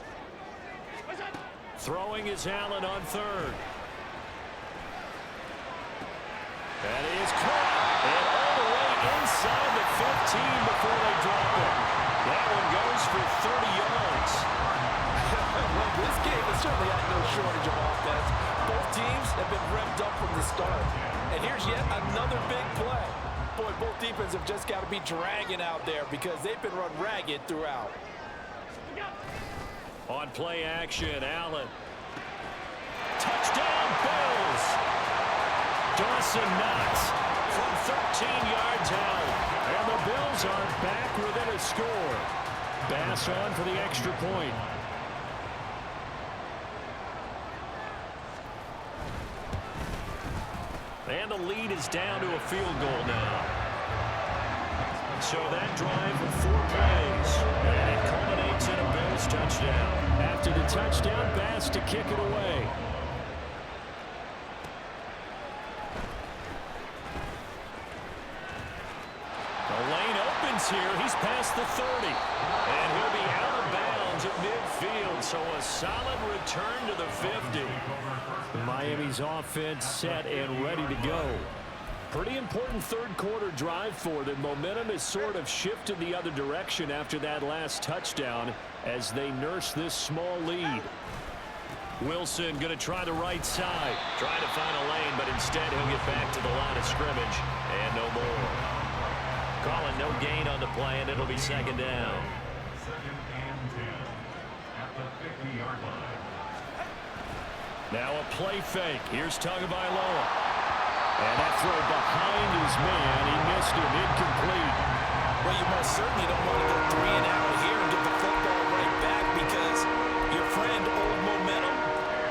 Throwing is Allen on 3rd. That is caught. And all the way inside the 15 before they drop it. That one goes for 30 yards. Well, this game has certainly had no shortage of offense. Both teams have been revved up from the start. And here's yet another big play. Boy, both defenses have just got to be dragging out there because they've been run ragged throughout. On play action, Allen. Touchdown, Bills! Dawson Knox from 13 yards out. And the Bills are back within a score. Bass on for the extra point. And the lead is down to a field goal now. So that drive of 4 plays, and it culminates in a Bills touchdown. After the touchdown, Bass to kick it away. The lane opens here. He's past the 30. And he'll be out of bounds at midfield. So a solid return to the 50. Miami's offense set and ready to go. Pretty important third quarter drive for them. Momentum has sort of shifted the other direction after that last touchdown as they nurse this small lead. Wilson going to try the right side. Trying to find a lane, but instead he'll get back to the line of scrimmage. And no more. Calling no gain on the play, and it'll be second down. 2nd and 10 at the 50-yard line. Now a play fake. Here's Tagovailoa. And that throw behind his man. He missed him. Incomplete. Well, you most certainly don't want to go 3 and out here and get the football right back because your friend, Old Momentum,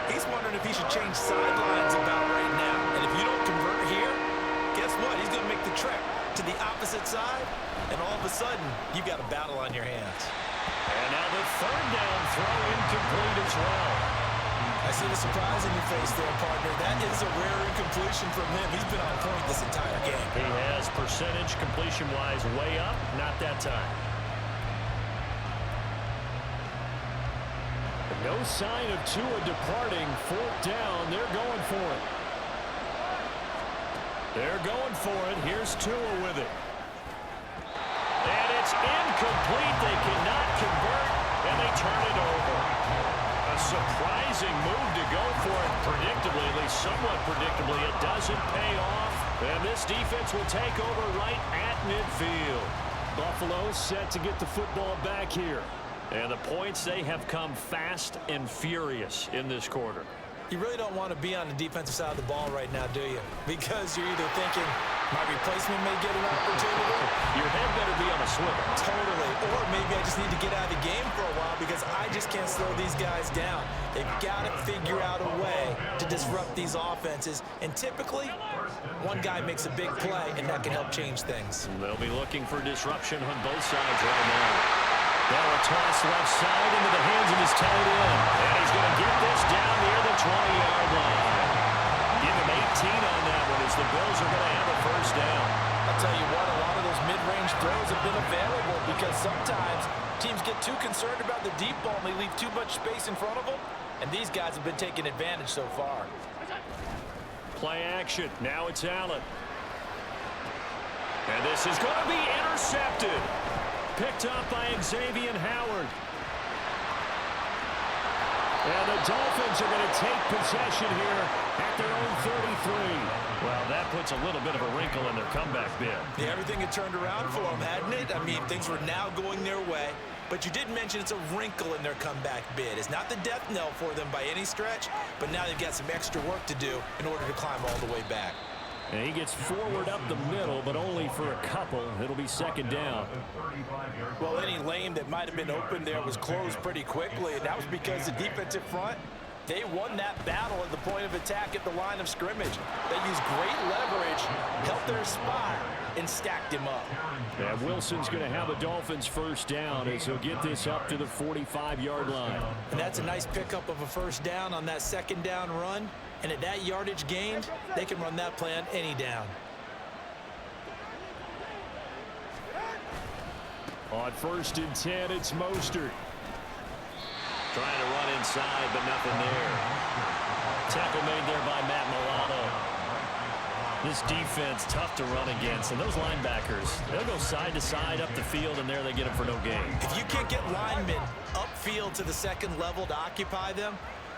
he's wondering if he should change sidelines about right now. And if you don't convert here, guess what? He's going to make the trek to the opposite side, and all of a sudden, you've got a battle on your hands. And now the third down throw incomplete as well. I see the surprise in your face there, partner. That is a rare incompletion from him. He's been on point this entire game. He has percentage completion-wise way up. Not that time. No sign of Tua departing. 4th down. They're going for it. They're going for it. Here's Tua with it. And it's incomplete. They cannot convert, and they turn it over. A surprising move to go for it. Predictably, at least somewhat predictably, it doesn't pay off. And this defense will take over right at midfield. Buffalo set to get the football back here. And the points, they have come fast and furious in this quarter. You really don't want to be on the defensive side of the ball right now, do you? Because you're either thinking, my replacement may get an opportunity. Your head better be on a swivel. Totally. Or maybe I just need to get out of the game for a while because I just can't slow these guys down. They've got to figure out a way to disrupt these offenses. And typically, one guy makes a big play, and that can help change things. They'll be looking for disruption on both sides right now. Now a toss left side into the hands of his tight end. And he's going to get this down near the 20-yard line. Give him 18 on that one as the Bills are going to have a first down. I'll tell you what, a lot of those mid-range throws have been available because sometimes teams get too concerned about the deep ball and they leave too much space in front of them. And these guys have been taking advantage so far. Play action. Now it's Allen. And this is going to be intercepted. Picked up by Xavier Howard. And the Dolphins are going to take possession here at their own 33. Well, that puts a little bit of a wrinkle in their comeback bid. Yeah, everything had turned around for them, hadn't it? I mean, things were now going their way. But you did mention it's a wrinkle in their comeback bid. It's not the death knell for them by any stretch, but now they've got some extra work to do in order to climb all the way back. And he gets forward up the middle, but only for a couple. It'll be second down. Well, any lane that might have been open there was closed pretty quickly, and that was because the defensive front, they won that battle at the point of attack at the line of scrimmage. They used great leverage, helped their spot, and stacked him up. Yeah, Wilson's going to have a Dolphins first down as he'll get this up to the 45-yard line. And that's a nice pickup of a first down on that second down run. And at that yardage gained, they can run that play on any down. On 1st and 10, it's Mostert. Trying to run inside, but nothing there. Tackle made there by Matt Milano. This defense, tough to run against. And those linebackers, they'll go side to side up the field, and there they get them for no gain. If you can't get linemen upfield to the second level to occupy them,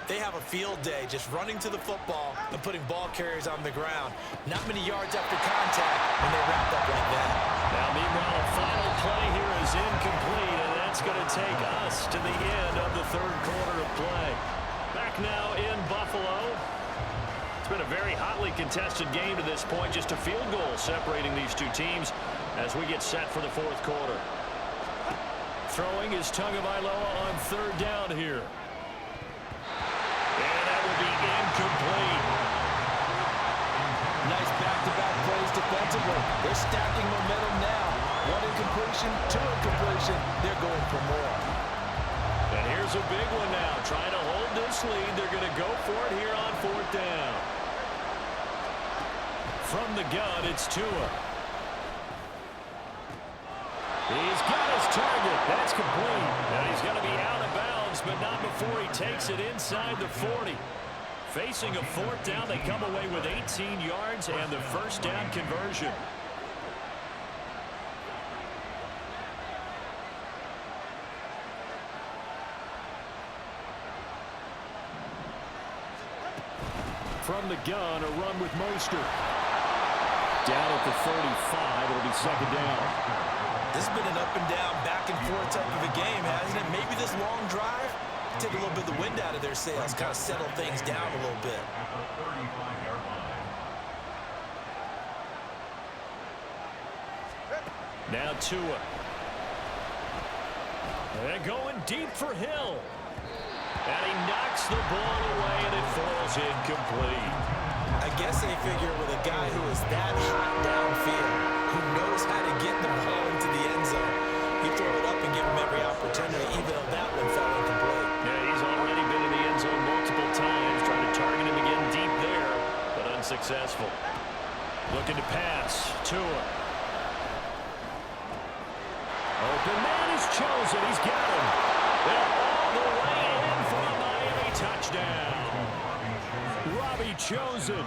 they have a field day just running to the football and putting ball carriers on the ground. Not many yards after contact when they wrap up like that. Now, meanwhile, a final play here is incomplete, and that's going to take us to the end of the third quarter of play. Back now in Buffalo. It's been a very hotly contested game to this point. Just a field goal separating these two teams. as we get set for the fourth quarter. Throwing is Tagovailoa on third down here. And that will be incomplete. Nice back-to-back plays defensively. They're stacking momentum now. One incompletion, two incompletion. They're going for more. And here's a big one now. Trying to hold this lead. They're going to go for it here on fourth down. From the gun, it's Tua. He's got his target. That's complete. Now he's going to be out of bounds, but not before he takes it inside the 40. Facing a fourth down, they come away with 18 yards and the first down conversion. From the gun, a run with Mostert. Down at the 35, it'll be second down. This has been an up-and-down, back-and-forth type of a game, hasn't it? Maybe this long drive, take a little bit of the wind out of their sails, kind of settle things down a little bit. Now Tua. They're going deep for Hill. And he knocks the ball away, and it falls incomplete. I guess they figure with a guy who is that hot downfield, who knows how to get the ball into the end zone, you throw it up and give him every opportunity, even though that one fell incomplete. Yeah, he's already been in the end zone multiple times, trying to target him again deep there, but unsuccessful. Looking to pass. Tua. Open man is chosen. He's got him. And all the way in for a Miami touchdown. Robbie chosen.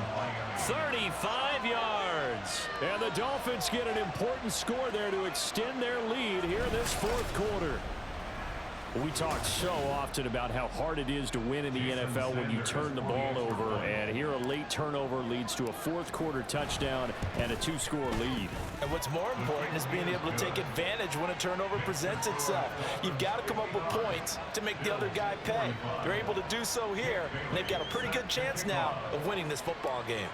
35 yards. And the Dolphins get an important score there to extend their lead here in this fourth quarter. We talk so often about how hard it is to win in the NFL when you turn the ball over, and here a late turnover leads to a fourth quarter touchdown and a two-score lead. And what's more important is being able to take advantage when a turnover presents itself. You've got to come up with points to make the other guy pay. They're able to do so here, and they've got a pretty good chance now of winning this football game.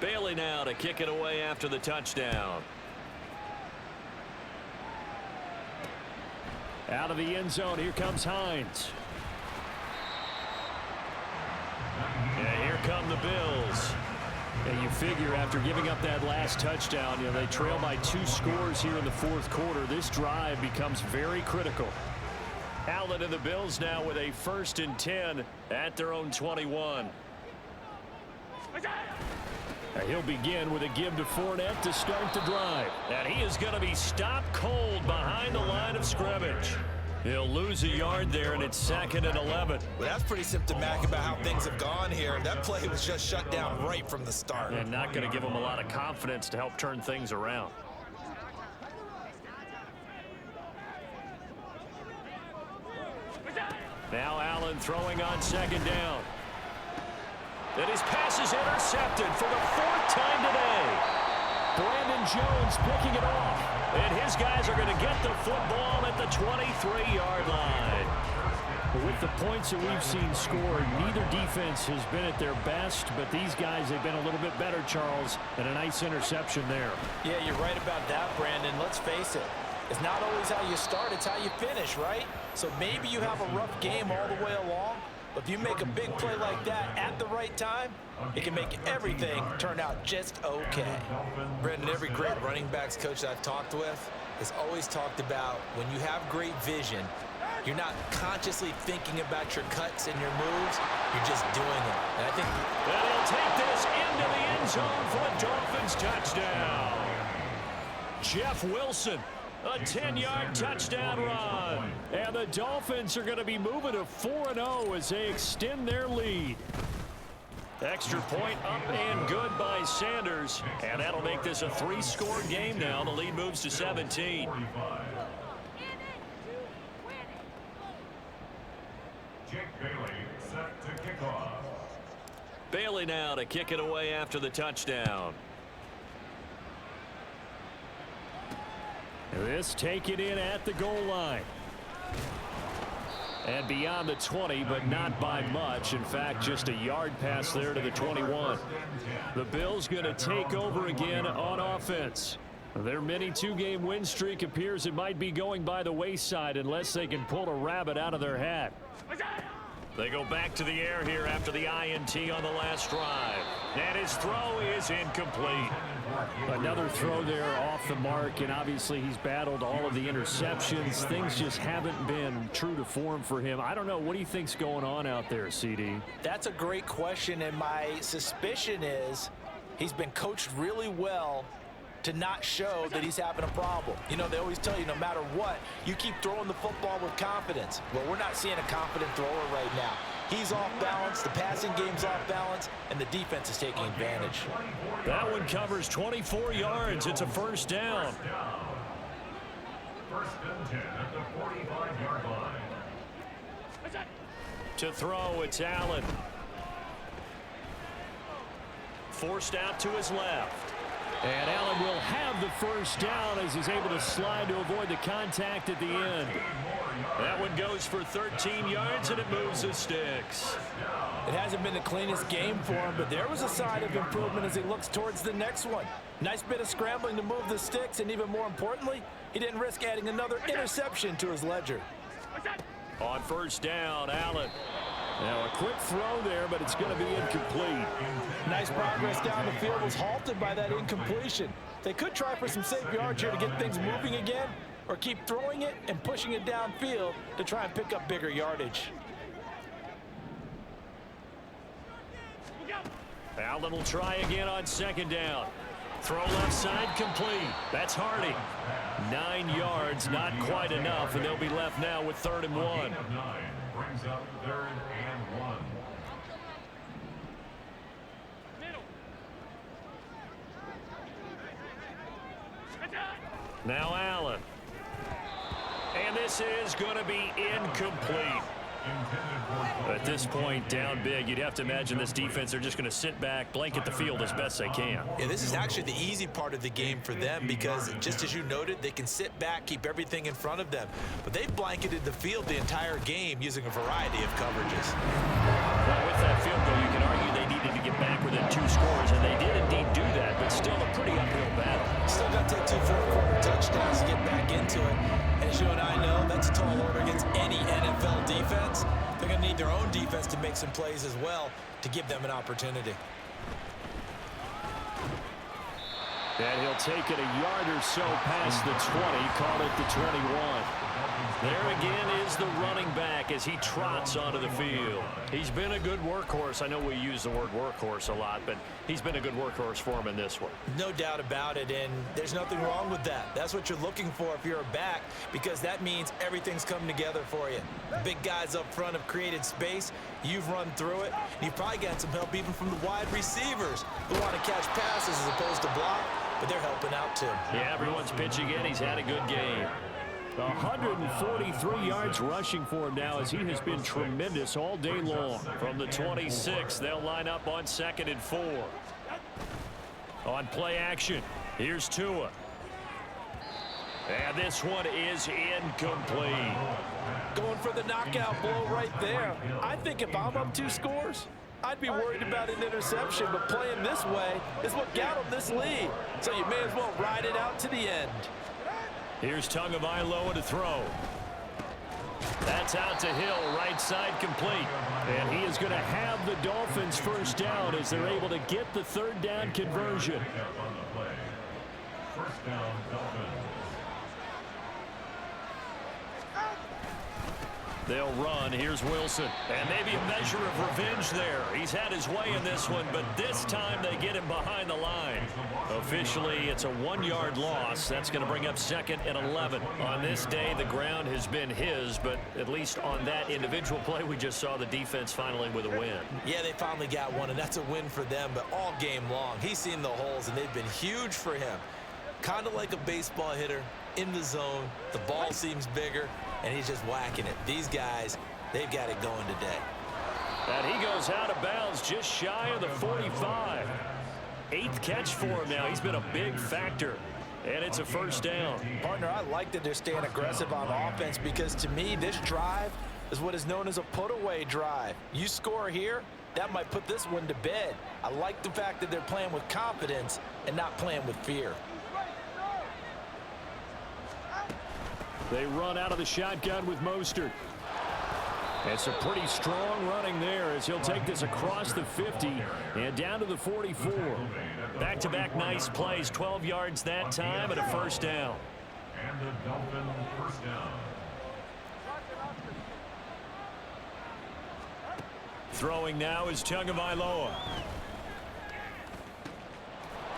Bailey now to kick it away after the touchdown. Out of the end zone, here comes Hines. And here come the Bills. And you figure after giving up that last touchdown, they trail by 2 scores here in the fourth quarter. This drive becomes very critical. Allen and the Bills now with a 1st and 10 at their own 21. He'll begin with a give to Fournette to start the drive. And he is going to be stopped cold behind the line of scrimmage. He'll lose a yard there, and it's 2nd and 11. Well, that's pretty symptomatic about how things have gone here. That play was just shut down right from the start. And not going to give him a lot of confidence to help turn things around. Now Allen throwing on 2nd down. And his pass is intercepted for the 4th time today. Brandon Jones picking it off. And his guys are going to get the football at the 23-yard line. With the points that we've seen scored, neither defense has been at their best, but these guys have been a little bit better, Charles, and a nice interception there. Yeah, you're right about that, Brandon. Let's face it. It's not always how you start, it's how you finish, right? So maybe you have a rough game all the way along, but if you make a big play like that at the right time, it can make everything turn out just okay. Brandon, every great running backs coach that I've talked with has always talked about when you have great vision, you're not consciously thinking about your cuts and your moves, you're just doing it. And I think he'll take this into the end zone for a Dolphins touchdown. Jeff Wilson. A 10-yard touchdown run. And the Dolphins are going to be moving to 4-0 as they extend their lead. Extra point up and good by Sanders. And that'll make this a 3-score game now. The lead moves to 17. Jake Bailey set to kick off. Bailey now to kick it away after the touchdown. This take it in at the goal line. And beyond the 20, but not by much. In fact, just a yard pass there to the 21. The Bills going to take over again on offense. Their mini two-game win streak appears it might be going by the wayside unless they can pull a rabbit out of their hat. They go back to the air here after the INT on the last drive. And his throw is incomplete. Another throw there off the mark, and obviously he's battled all of the interceptions. Things just haven't been true to form for him. I don't know. What do you think's going on out there, CD? That's a great question, and my suspicion is he's been coached really well to not show that he's having a problem. You know, they always tell you no matter what, you keep throwing the football with confidence. Well, we're not seeing a confident thrower right now. He's off balance, the passing game's off balance, and the defense is taking advantage. That one covers 24 yards. It's a first down. First and 10 at the 45-yard line. To throw, it's Allen. Forced out to his left. And Allen will have the first down as he's able to slide to avoid the contact at the end. That one goes for 13 yards, and it moves the sticks. It hasn't been the cleanest game for him, but there was a sign of improvement as he looks towards the next one. Nice bit of scrambling to move the sticks, and even more importantly, he didn't risk adding another interception to his ledger. On first down, Allen. Now a quick throw there, but it's going to be incomplete. Nice progress down the field was halted by that incompletion. They could try for some safe yards here to get things moving again, or keep throwing it and pushing it downfield to try and pick up bigger yardage. Allen will try again on second down. Throw left side complete. That's Hardy. 9 yards, not quite enough, and they'll be left now with 3rd and 1. Brings up 3rd and 1. Now Allen. And this is going to be incomplete. At this point, down big, you'd have to imagine this defense, they're just going to sit back, blanket the field as best they can. Yeah, this is actually the easy part of the game for them because, just as you noted, they can sit back, keep everything in front of them. But they've blanketed the field the entire game using a variety of coverages. Well, with that field goal, you can argue they needed to get back within 2 scores, and they did indeed do that, but still a pretty uphill battle. Still got to take 2 fourth-quarter touchdowns to get back into it. As you and I know, that's a tall order against any NFL defense. They're going to need their own defense to make some plays as well to give them an opportunity. And he'll take it a yard or so past the 20, call it the 21. There again is the running back as he trots onto the field. He's been a good workhorse. I know we use the word workhorse a lot, but he's been a good workhorse for him in this one. No doubt about it, and there's nothing wrong with that. That's what you're looking for if you're a back, because that means everything's come together for you. Big guys up front have created space. You've run through it. You've probably got some help even from the wide receivers who want to catch passes as opposed to block, but they're helping out too. Yeah, everyone's pitching in. He's had a good game. 143 yards rushing for him now as he has been tremendous all day long. From the 26, they'll line up on 2nd and 4. On play action, here's Tua. And this one is incomplete. Going for the knockout blow right there. I think if I'm up 2 scores, I'd be worried about an interception, but playing this way is what got them this lead. So you may as well ride it out to the end. Here's Tagovailoa to throw. That's out to Hill, right side complete. And he is going to have the Dolphins first down as they're able to get the 3rd down conversion. First down, Dolphins. They'll run. Here's Wilson. And maybe a measure of revenge there. He's had his way in this one, but this time they get him behind the line. Officially, it's a 1-yard loss. That's going to bring up 2nd and 11. On this day, the ground has been his, but at least on that individual play, we just saw the defense finally with a win. Yeah, they finally got one, and that's a win for them, but all game long, he's seen the holes, and they've been huge for him. Kind of like a baseball hitter in the zone. The ball seems bigger, and he's just whacking it. These guys, they've got it going today. And he goes out of bounds just shy of the 45. 8th catch for him now. He's been a big factor And it's a first down. Partner, I like that they're staying aggressive on offense because to me, this drive is what is known as a put-away drive. You score here, that might put this one to bed. I like the fact that they're playing with confidence and not playing with fear. They run out of the shotgun with Mostert. It's a pretty strong running there as he'll take this across the 50 and down to the 44. Back-to-back nice plays, 12 yards that time and a first down. And the Dolphin first down. Throwing now is Tagovailoa.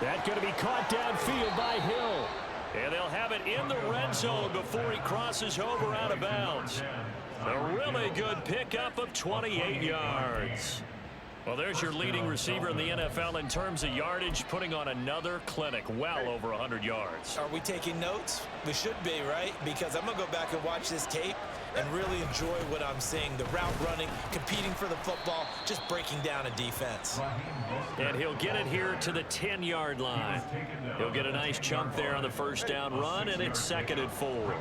That's going to be caught downfield by Hill. And they'll have it in the red zone before he crosses over out of bounds. A really good pickup of 28 yards. Well, there's your leading receiver in the NFL in terms of yardage, putting on another clinic, well over 100 yards. Are we taking notes? We should be, right? Because I'm going to go back and watch this tape and really enjoy what I'm seeing. The route running, competing for the football, just breaking down a defense. And he'll get it here to the 10-yard line. He'll get a nice chunk there on the first down run, and it's 2nd and 4.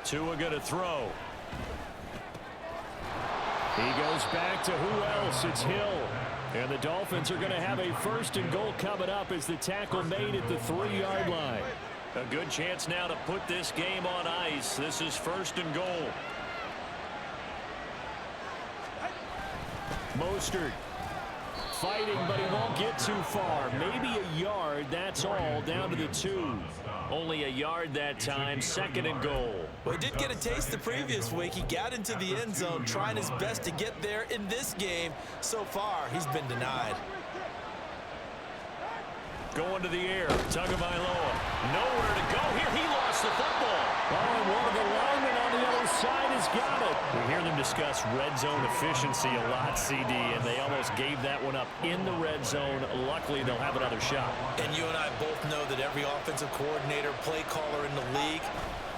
Tua going to throw. He goes back to who else? It's Hill. And the Dolphins are going to have a 1st and goal coming up as the tackle made at the 3-yard line. A good chance now to put this game on ice. This is 1st and goal. Mostert fighting, but he won't get too far. Maybe a yard, that's all, down to the 2. Only a yard that time, 2nd and goal. Well, he did get a taste the previous week. He got into the end zone, trying his best to get there in this game. So far, he's been denied. Going to the air, Tagovailoa. Nowhere to go here. He lost the football. Oh, and one of the linemen on the other side has got it. We hear them discuss red zone efficiency a lot, CD, and they almost gave that one up in the red zone. Luckily, they'll have another shot. And you and I both know that every offensive coordinator, play caller in the league,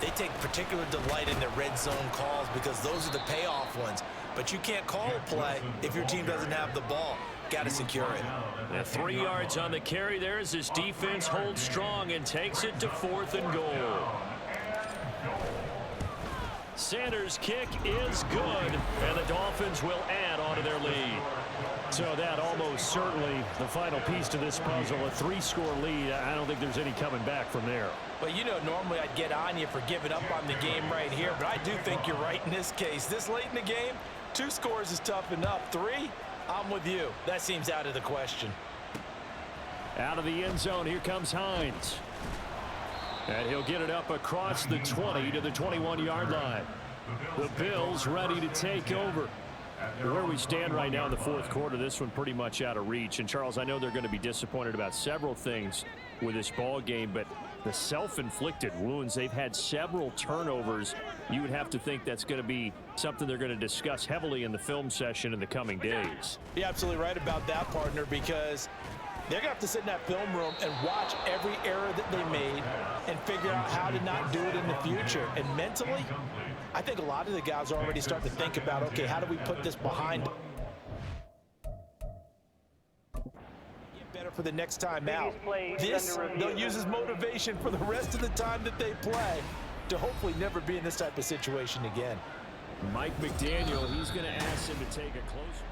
they take particular delight in their red zone calls because those are the payoff ones. But you can't call a play if your team doesn't have the ball. Got to secure it. Now 3 yards on the carry there as his defense holds strong and takes it to 4th and goal. Sanders' kick is good, and the Dolphins will add on to their lead. So that almost certainly the final piece to this puzzle, a 3-score lead. I don't think there's any coming back from there. Well, you know, normally I'd get on you for giving up on the game right here, but I do think you're right in this case. This late in the game, 2 scores is tough enough. 3, I'm with you. That seems out of the question. Out of the end zone, here comes Hines. And he'll get it up across the 20 to the 21-yard line. The Bills ready to take over. Where we stand right now in the 4th quarter, this one pretty much out of reach. And, Charles, I know they're going to be disappointed about several things with this ball game, but the self-inflicted wounds, they've had several turnovers. You would have to think that's going to be something they're going to discuss heavily in the film session in the coming days. You're absolutely right about that, partner, because they're going to have to sit in that film room and watch every error that they made and figure out how to not do it in the future. And mentally, I think a lot of the guys are already starting to think about, okay, how do we put this behind? Get better for the next time out. This, they'll use as motivation for the rest of the time that they play to hopefully never be in this type of situation again. Mike McDaniel, he's going to ask him to take a closer.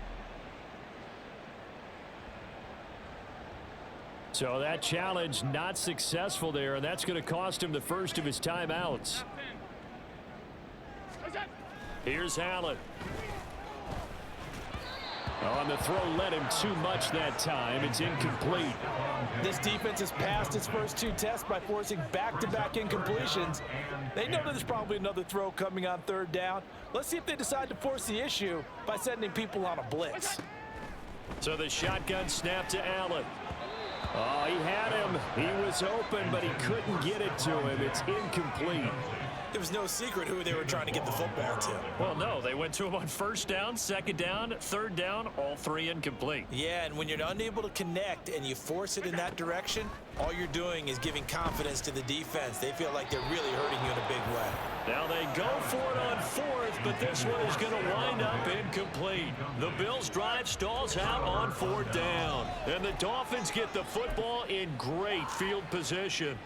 So that challenge not successful there, and that's going to cost him the first of his timeouts. Here's Allen. On the throw, led him too much that time. It's incomplete. This defense has passed its first 2 tests by forcing back-to-back incompletions. They know there's probably another throw coming on 3rd down. Let's see if they decide to force the issue by sending people on a blitz. So the shotgun snap to Allen. Oh, he had him. He was open, but he couldn't get it to him. It's incomplete. It was no secret who they were trying to get the football to. Well, no, they went to him on first down, second down, third down, all three incomplete. Yeah, and when you're unable to connect and you force it in that direction, all you're doing is giving confidence to the defense. They feel like they're really hurting you in a big way. Now they go for it on fourth, but this one is going to wind up incomplete. The Bills' drive stalls out on fourth down, and the Dolphins get the football in great field position.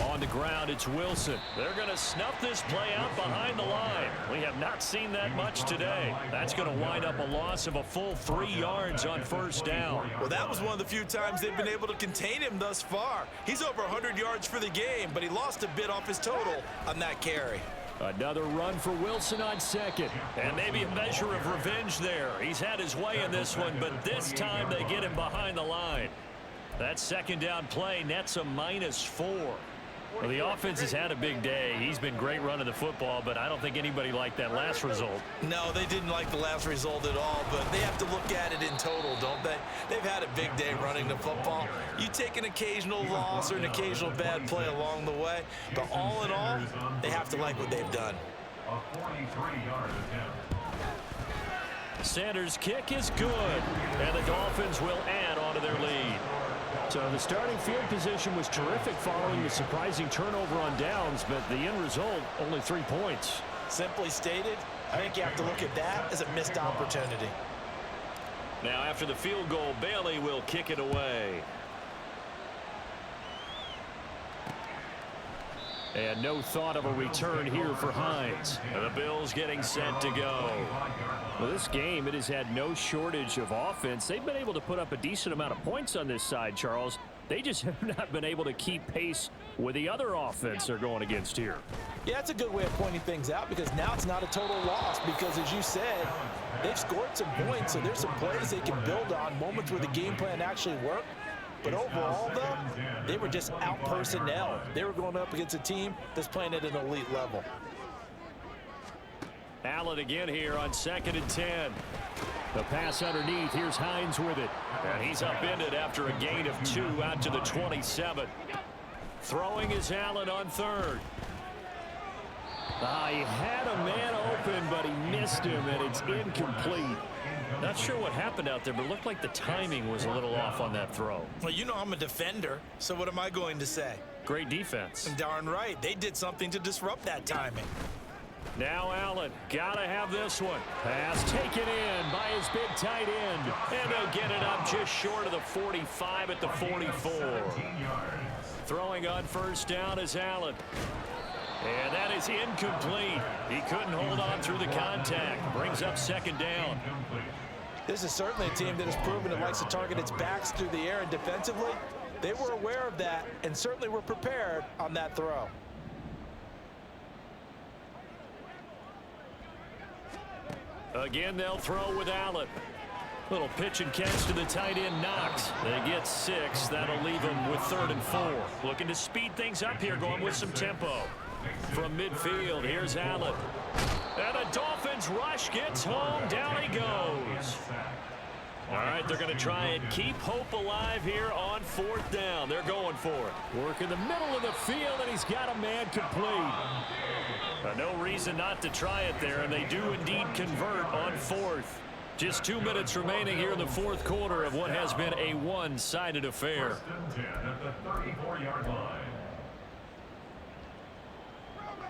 On the ground, it's Wilson. They're going to snuff this play out behind the line. We have not seen that much today. That's going to wind up a loss of a full 3 yards on first down. Well, that was one of the few times they've been able to contain him thus far. He's over 100 yards for the game, but he lost a bit off his total on that carry. Another run for Wilson on second. And maybe a measure of revenge there. He's had his way in this one, but this time they get him behind the line. That second down play nets a -4. Well, the offense has had a big day. He's been great running the football, but I don't think anybody liked that last result. No, they didn't like the last result at all, but they have to look at it in total, don't they? They've had a big day running the football. You take an occasional loss or an occasional bad play along the way, but all in all, they have to like what they've done. A 43-yard attempt. Sanders' kick is good, and the Dolphins will add on to their lead. So the starting field position was terrific following the surprising turnover on downs, but the end result, only 3 points. Simply stated, I think you have to look at that as a missed opportunity. Now after the field goal, Bailey will kick it away. And no thought of a return here for Hines. And the Bills getting set to go. Well, this game, it has had no shortage of offense. They've been able to put up a decent amount of points on this side, Charles. They just have not been able to keep pace with the other offense they're going against here. Yeah, that's a good way of pointing things out because now it's not a total loss because, as you said, they've scored some points, so there's some plays they can build on, moments where the game plan actually worked. But overall, though, they were just out-personnel. They were going up against a team that's playing at an elite level. Allen again here on 2nd and 10. The pass underneath. Here's Hines with it. And he's upended after a gain of 2 out to the 27. Throwing is Allen on 3rd. He had a man open, but he missed him, and it's incomplete. Not sure what happened out there, but it looked like the timing was a little off on that throw. Well, you know I'm a defender, so what am I going to say? Great defense. Darn right. They did something to disrupt that timing. Now Allen, gotta have this one. Pass taken in by his big tight end. And they'll get it up just short of the 45 at the 44. Throwing on first down is Allen. And that is incomplete. He couldn't hold on through the contact. Brings up 2nd down. This is certainly a team that has proven it likes to target its backs through the air, and defensively, they were aware of that and certainly were prepared on that throw. Again, they'll throw with Allen. Little pitch and catch to the tight end, Knox. They get 6. That'll leave them with 3rd and 4. Looking to speed things up here, going with some tempo. From midfield, here's Allen. And the Dolphins rush gets home. Down he goes. All right, they're going to try and keep hope alive here on 4th down. They're going for it. Work in the middle of the field, and he's got a man complete. No reason not to try it there, and they do indeed convert on 4th. Just 2 minutes remaining here in the 4th quarter of what has been a one-sided affair. 1st and 10 at the 34-yard line.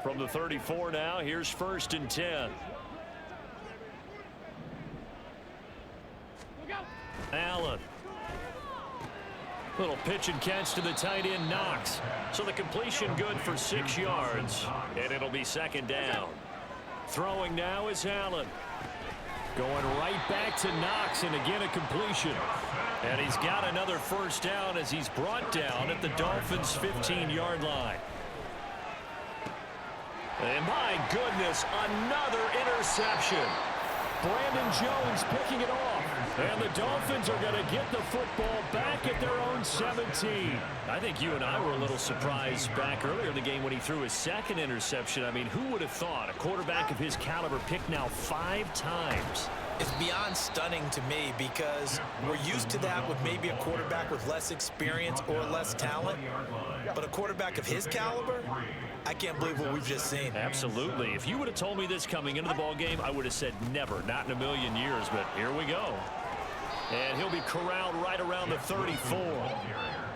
From the 34 now, here's 1st and 10. Allen. Little pitch and catch to the tight end, Knox. So the completion good for 6 yards, and it'll be 2nd down. Throwing now is Allen. Going right back to Knox, and again a completion. And he's got another 1st down as he's brought down at the Dolphins' 15-yard line. And my goodness, another interception. Brandon Jones picking it off. And the Dolphins are going to get the football back at their own 17. I think you and I were a little surprised back earlier in the game when he threw his 2nd interception. I mean, who would have thought a quarterback of his caliber picked now 5 times? It's beyond stunning to me because we're used to that with maybe a quarterback with less experience or less talent. But a quarterback of his caliber, I can't believe what we've just seen. Absolutely. If you would have told me this coming into the ball game, I would have said never, not in a million years, but here we go. And he'll be corralled right around the 34.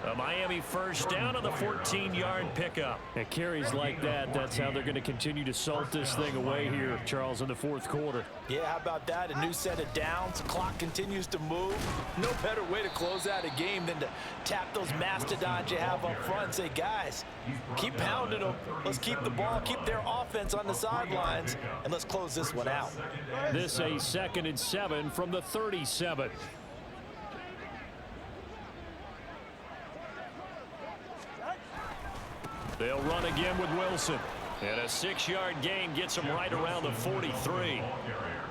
A Miami first down on the 14-yard pickup. At carries like that, that's how they're going to continue to salt this thing away here, Charles, in the fourth quarter. Yeah, how about that? A new set of downs. The clock continues to move. No better way to close out a game than to tap those mastodons you have up front and say, guys, keep pounding them. Let's keep the ball, keep their offense on the sidelines, and let's close this one out. This a 2nd and 7 from the 37. They'll run again with Wilson. And a 6-yard gain gets them right around the 43.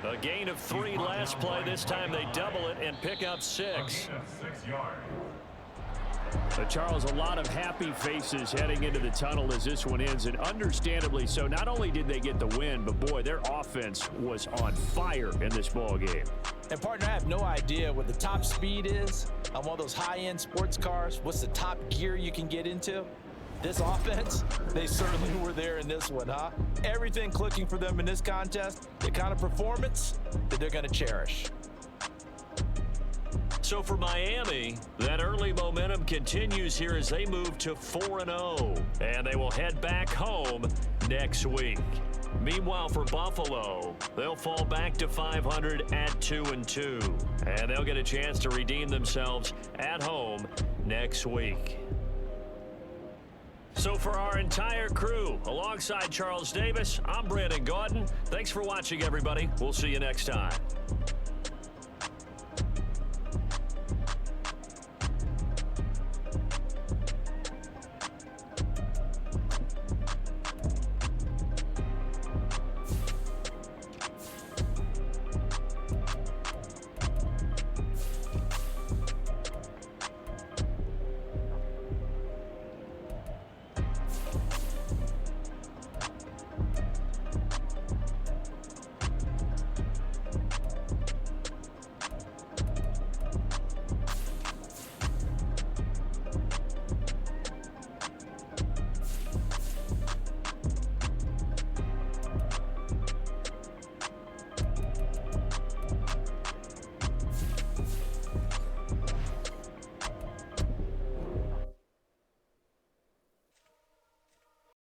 A gain of 3 last play. This time they double it and pick up 6. Charles, a lot of happy faces heading into the tunnel as this one ends, and understandably so. Not only did they get the win, but boy, their offense was on fire in this ball game. And partner, I have no idea what the top speed is on one of those high-end sports cars. What's the top gear you can get into? This offense, they certainly were there in this one, huh? Everything clicking for them in this contest, the kind of performance that they're going to cherish. So for Miami, that early momentum continues here as they move to 4-0, and they will head back home next week. Meanwhile, for Buffalo, they'll fall back to 500 at 2-2, and they'll get a chance to redeem themselves at home next week. So for our entire crew, alongside Charles Davis, I'm Brandon Gaudin. Thanks for watching, everybody. We'll see you next time.